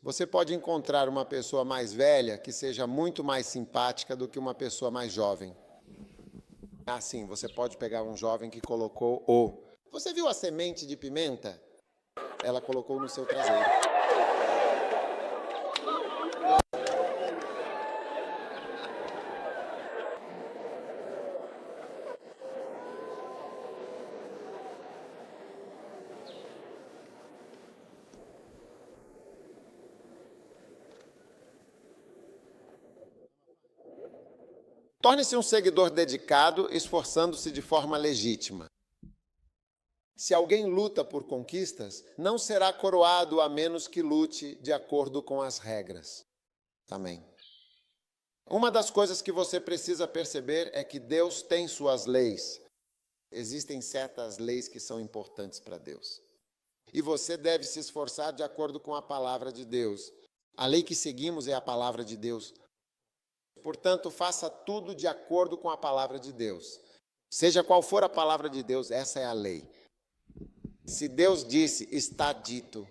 Você pode encontrar uma pessoa mais velha que seja muito mais simpática do que uma pessoa mais jovem. Sim, você pode pegar um jovem que colocou o... Você viu a semente de pimenta? Ela colocou no seu traseiro. Torne-se um seguidor dedicado, esforçando-se de forma legítima. Se alguém luta por conquistas, não será coroado a menos que lute de acordo com as regras. Amém. Uma das coisas que você precisa perceber é que Deus tem suas leis. Existem certas leis que são importantes para Deus. E você deve se esforçar de acordo com a palavra de Deus. A lei que seguimos é a palavra de Deus. Portanto, faça tudo de acordo com a palavra de Deus. Seja qual for a palavra de Deus, essa é a lei. Se Deus disse, está dito.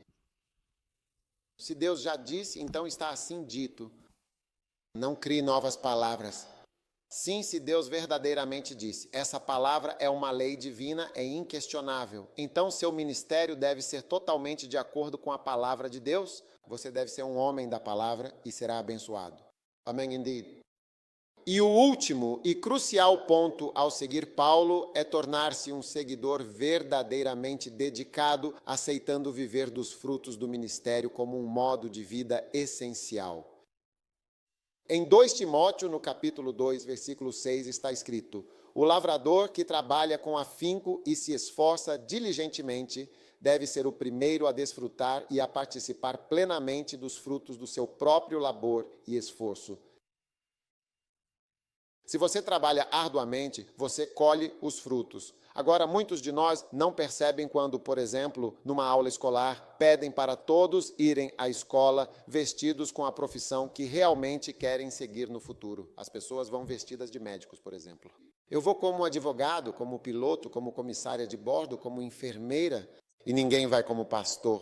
Se Deus já disse, então está assim dito. Não crie novas palavras. Sim, se Deus verdadeiramente disse, essa palavra é uma lei divina, é inquestionável. Então, seu ministério deve ser totalmente de acordo com a palavra de Deus. Você deve ser um homem da palavra e será abençoado. Amém, indeed. E o último e crucial ponto ao seguir Paulo é tornar-se um seguidor verdadeiramente dedicado, aceitando viver dos frutos do ministério como um modo de vida essencial. Em 2 Timóteo, no capítulo 2, versículo 6, está escrito: o lavrador que trabalha com afinco e se esforça diligentemente deve ser o primeiro a desfrutar e a participar plenamente dos frutos do seu próprio labor e esforço. Se você trabalha arduamente, você colhe os frutos. Agora, muitos de nós não percebem quando, por exemplo, numa aula escolar, pedem para todos irem à escola vestidos com a profissão que realmente querem seguir no futuro. As pessoas vão vestidas de médicos, por exemplo. Eu vou como advogado, como piloto, como comissária de bordo, como enfermeira, e ninguém vai como pastor.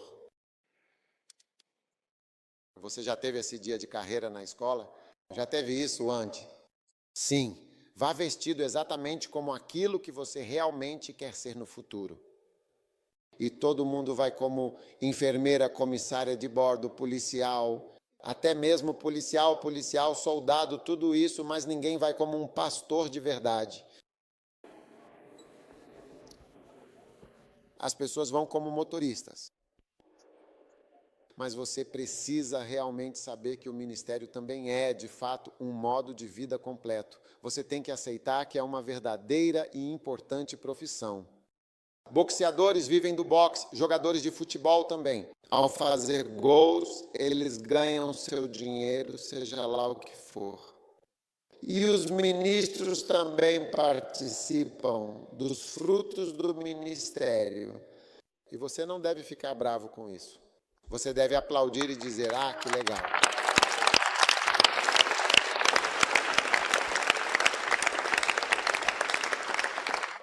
Você já teve esse dia de carreira na escola? Já teve isso antes? Sim, vá vestido exatamente como aquilo que você realmente quer ser no futuro. E todo mundo vai como enfermeira, comissária de bordo, policial, até mesmo policial, soldado, tudo isso, mas ninguém vai como um pastor de verdade. As pessoas vão como motoristas. Mas você precisa realmente saber que o ministério também é, de fato, um modo de vida completo. Você tem que aceitar que é uma verdadeira e importante profissão. Boxeadores vivem do boxe, jogadores de futebol também. Ao fazer gols, eles ganham seu dinheiro, seja lá o que for. E os ministros também participam dos frutos do ministério. E você não deve ficar bravo com isso. Você deve aplaudir e dizer, que legal.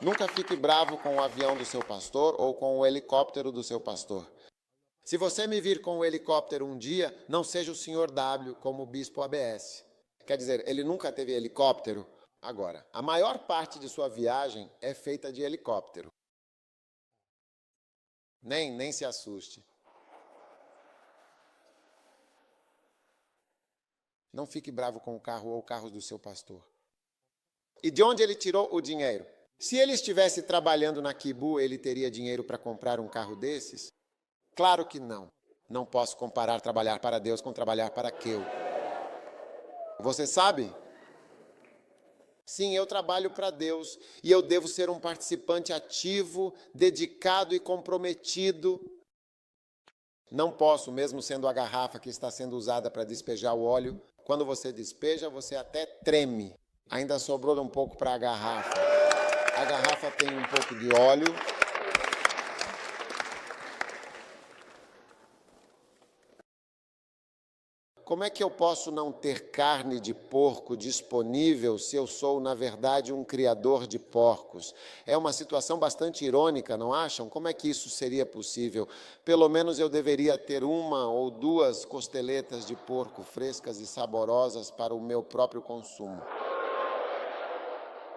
Nunca fique bravo com o avião do seu pastor ou com o helicóptero do seu pastor. Se você me vir com o helicóptero um dia, não seja o Sr. W como o bispo ABS. Quer dizer, ele nunca teve helicóptero. Agora, a maior parte de sua viagem é feita de helicóptero. Nem se assuste. Não fique bravo com o carro ou carros do seu pastor. E de onde ele tirou o dinheiro? Se ele estivesse trabalhando na Kibu, ele teria dinheiro para comprar um carro desses? Claro que não. Não posso comparar trabalhar para Deus com trabalhar para Keu. Você sabe? Sim, eu trabalho para Deus e eu devo ser um participante ativo, dedicado e comprometido. Não posso, mesmo sendo a garrafa que está sendo usada para despejar o óleo, quando você despeja, você até treme. Ainda sobrou um pouco para a garrafa. A garrafa tem um pouco de óleo. Como é que eu posso não ter carne de porco disponível se eu sou, na verdade, um criador de porcos? É uma situação bastante irônica, não acham? Como é que isso seria possível? Pelo menos eu deveria ter 1 ou 2 costeletas de porco frescas e saborosas para o meu próprio consumo.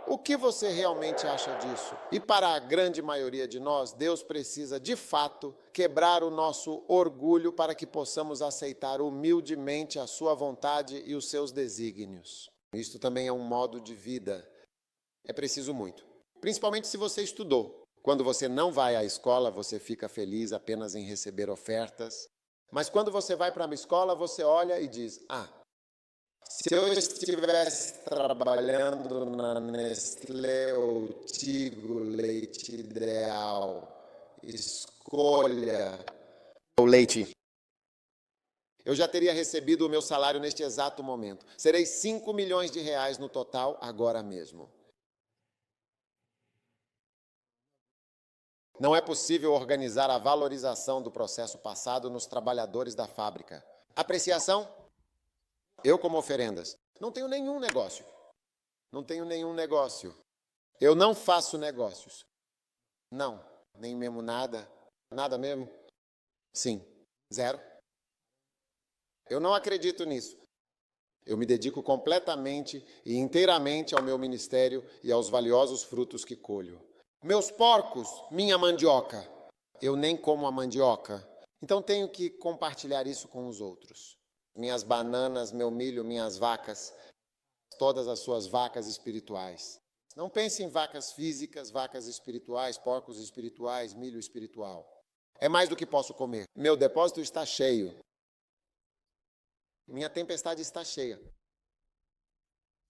O que você realmente acha disso? E para a grande maioria de nós, Deus precisa, de fato, quebrar o nosso orgulho para que possamos aceitar humildemente a sua vontade e os seus desígnios. Isto também é um modo de vida. É preciso muito. Principalmente se você estudou. Quando você não vai à escola, você fica feliz apenas em receber ofertas. Mas quando você vai para uma escola, você olha e diz, se eu estivesse trabalhando na Nestlé ou Tigo Leite Ideal, escolha O leite. eu já teria recebido o meu salário neste exato momento. Serei 5 milhões de reais no total agora mesmo. Não é possível organizar a valorização do processo passado nos trabalhadores da fábrica. Apreciação? Eu como oferendas. Não tenho nenhum negócio. Não tenho nenhum negócio. Eu não faço negócios. Não, nem mesmo nada. Nada mesmo? Sim, 0. Eu não acredito nisso. Eu me dedico completamente e inteiramente ao meu ministério e aos valiosos frutos que colho. Meus porcos, minha mandioca. Eu nem como a mandioca. Então tenho que compartilhar isso com os outros. Minhas bananas, meu milho, minhas vacas, todas as suas vacas espirituais. Não pense em vacas físicas, vacas espirituais, porcos espirituais, milho espiritual. É mais do que posso comer. Meu depósito está cheio. Minha tempestade está cheia.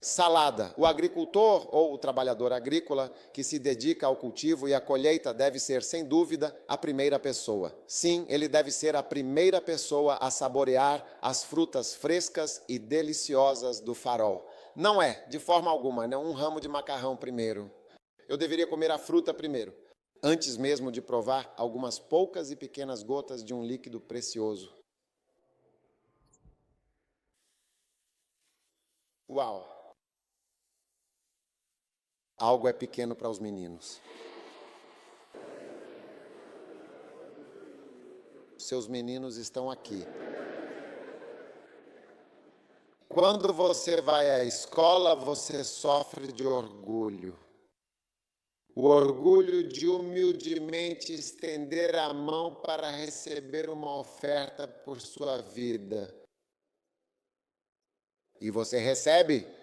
Salada. O agricultor ou o trabalhador agrícola que se dedica ao cultivo e à colheita deve ser, sem dúvida, a primeira pessoa. Sim, ele deve ser a primeira pessoa a saborear as frutas frescas e deliciosas do farol. Não é, de forma alguma, não um ramo de macarrão primeiro. Eu deveria comer a fruta primeiro, antes mesmo de provar algumas poucas e pequenas gotas de um líquido precioso. Uau! Algo é pequeno para os meninos. Seus meninos estão aqui. Quando você vai à escola, você sofre de orgulho. O orgulho de humildemente estender a mão para receber uma oferta por sua vida. E você recebe?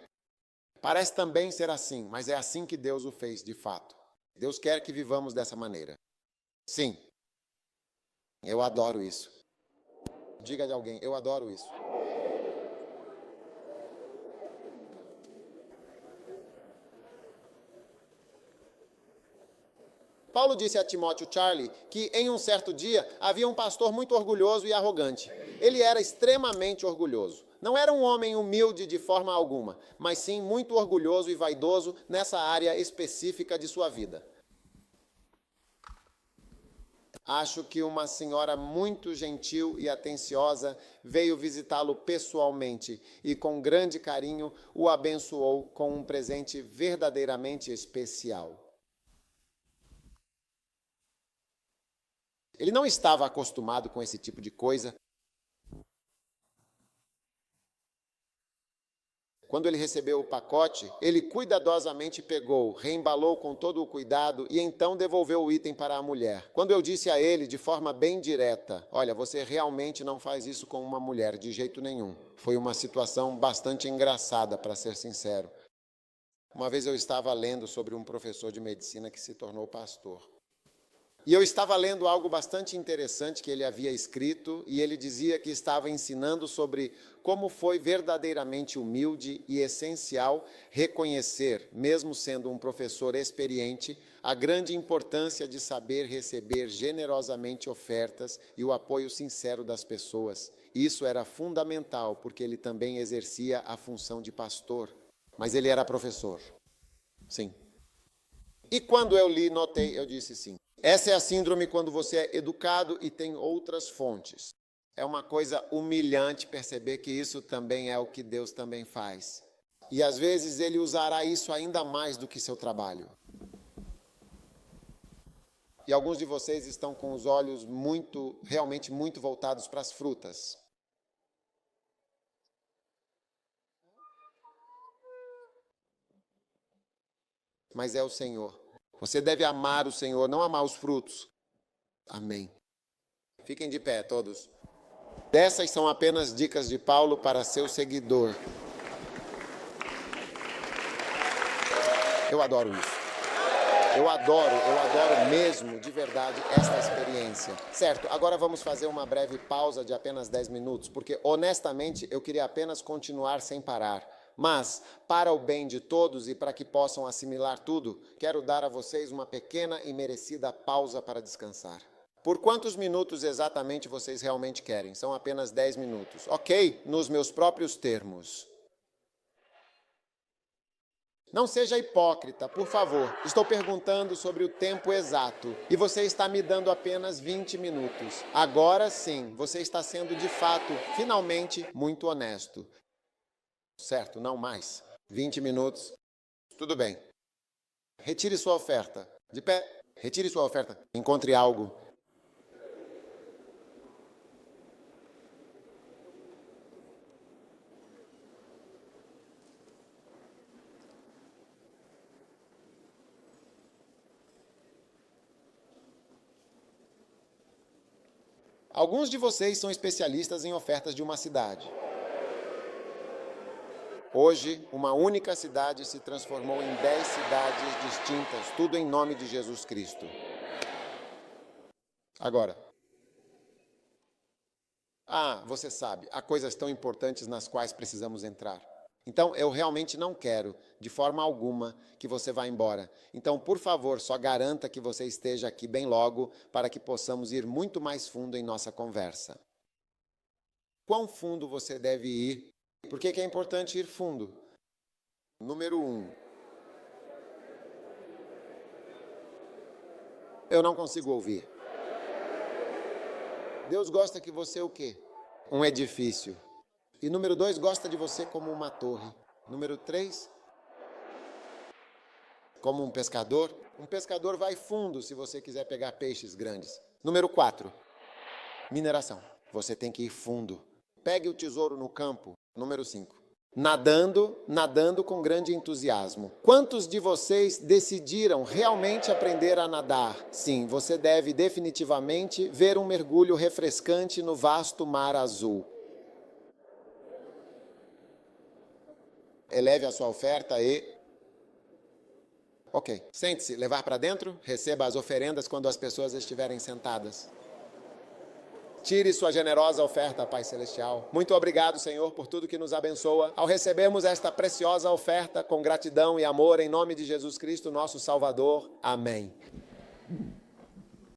Parece também ser assim, mas é assim que Deus o fez, de fato. Deus quer que vivamos dessa maneira. Sim, eu adoro isso. Diga de alguém, eu adoro isso. Paulo disse a Timóteo Charlie que em um certo dia havia um pastor muito orgulhoso e arrogante. Ele era extremamente orgulhoso. Não era um homem humilde de forma alguma, mas sim muito orgulhoso e vaidoso nessa área específica de sua vida. Acho que uma senhora muito gentil e atenciosa veio visitá-lo pessoalmente e com grande carinho o abençoou com um presente verdadeiramente especial. Ele não estava acostumado com esse tipo de coisa. Quando ele recebeu o pacote, ele cuidadosamente pegou, reembalou com todo o cuidado e então devolveu o item para a mulher. Quando eu disse a ele de forma bem direta, olha, você realmente não faz isso com uma mulher, de jeito nenhum. Foi uma situação bastante engraçada, para ser sincero. Uma vez eu estava lendo sobre um professor de medicina que se tornou pastor. E eu estava lendo algo bastante interessante que ele havia escrito, e ele dizia que estava ensinando sobre como foi verdadeiramente humilde e essencial reconhecer, mesmo sendo um professor experiente, a grande importância de saber receber generosamente ofertas e o apoio sincero das pessoas. Isso era fundamental, porque ele também exercia a função de pastor, mas ele era professor. Sim. E quando eu li, notei, eu disse sim. Essa é a síndrome quando você é educado e tem outras fontes. É uma coisa humilhante perceber que isso também é o que Deus também faz. E às vezes ele usará isso ainda mais do que seu trabalho. E alguns de vocês estão com os olhos realmente muito voltados para as frutas. Mas é o Senhor. Você deve amar o Senhor, não amar os frutos. Amém. Fiquem de pé, todos. Essas são apenas dicas de Paulo para seu seguidor. Eu adoro isso. Eu adoro mesmo, de verdade, esta experiência. Certo, agora vamos fazer uma breve pausa de apenas 10 minutos, porque, honestamente, eu queria apenas continuar sem parar. Mas, para o bem de todos e para que possam assimilar tudo, quero dar a vocês uma pequena e merecida pausa para descansar. Por quantos minutos exatamente vocês realmente querem? São apenas 10 minutos. Ok, nos meus próprios termos. Não seja hipócrita, por favor. Estou perguntando sobre o tempo exato e você está me dando apenas 20 minutos. Agora sim, você está sendo de fato, finalmente, muito honesto. Certo, não mais. 20 minutos. Tudo bem. Retire sua oferta. De pé. Retire sua oferta. Encontre algo. Alguns de vocês são especialistas em ofertas de uma cidade. Hoje, uma única cidade se transformou em 10 cidades distintas, tudo em nome de Jesus Cristo. Agora, você sabe, há coisas tão importantes nas quais precisamos entrar. Então, eu realmente não quero, de forma alguma, que você vá embora. Então, por favor, só garanta que você esteja aqui bem logo, para que possamos ir muito mais fundo em nossa conversa. Quão fundo você deve ir? Por que é importante ir fundo? Número 1. Eu não consigo ouvir. Deus gosta que você o quê? Um edifício. E número 2, gosta de você como uma torre. Número 3, como um pescador. Um pescador vai fundo se você quiser pegar peixes grandes. Número 4, mineração. Você tem que ir fundo. Pegue o tesouro no campo. Número 5. Nadando com grande entusiasmo. Quantos de vocês decidiram realmente aprender a nadar? Sim, você deve definitivamente ver um mergulho refrescante no vasto mar azul. Eleve a sua oferta e... Ok, sente-se, levar para dentro, receba as oferendas quando as pessoas estiverem sentadas. Tire sua generosa oferta, Pai Celestial. Muito obrigado, Senhor, por tudo que nos abençoa. Ao recebermos esta preciosa oferta com gratidão e amor, em nome de Jesus Cristo, nosso Salvador. Amém.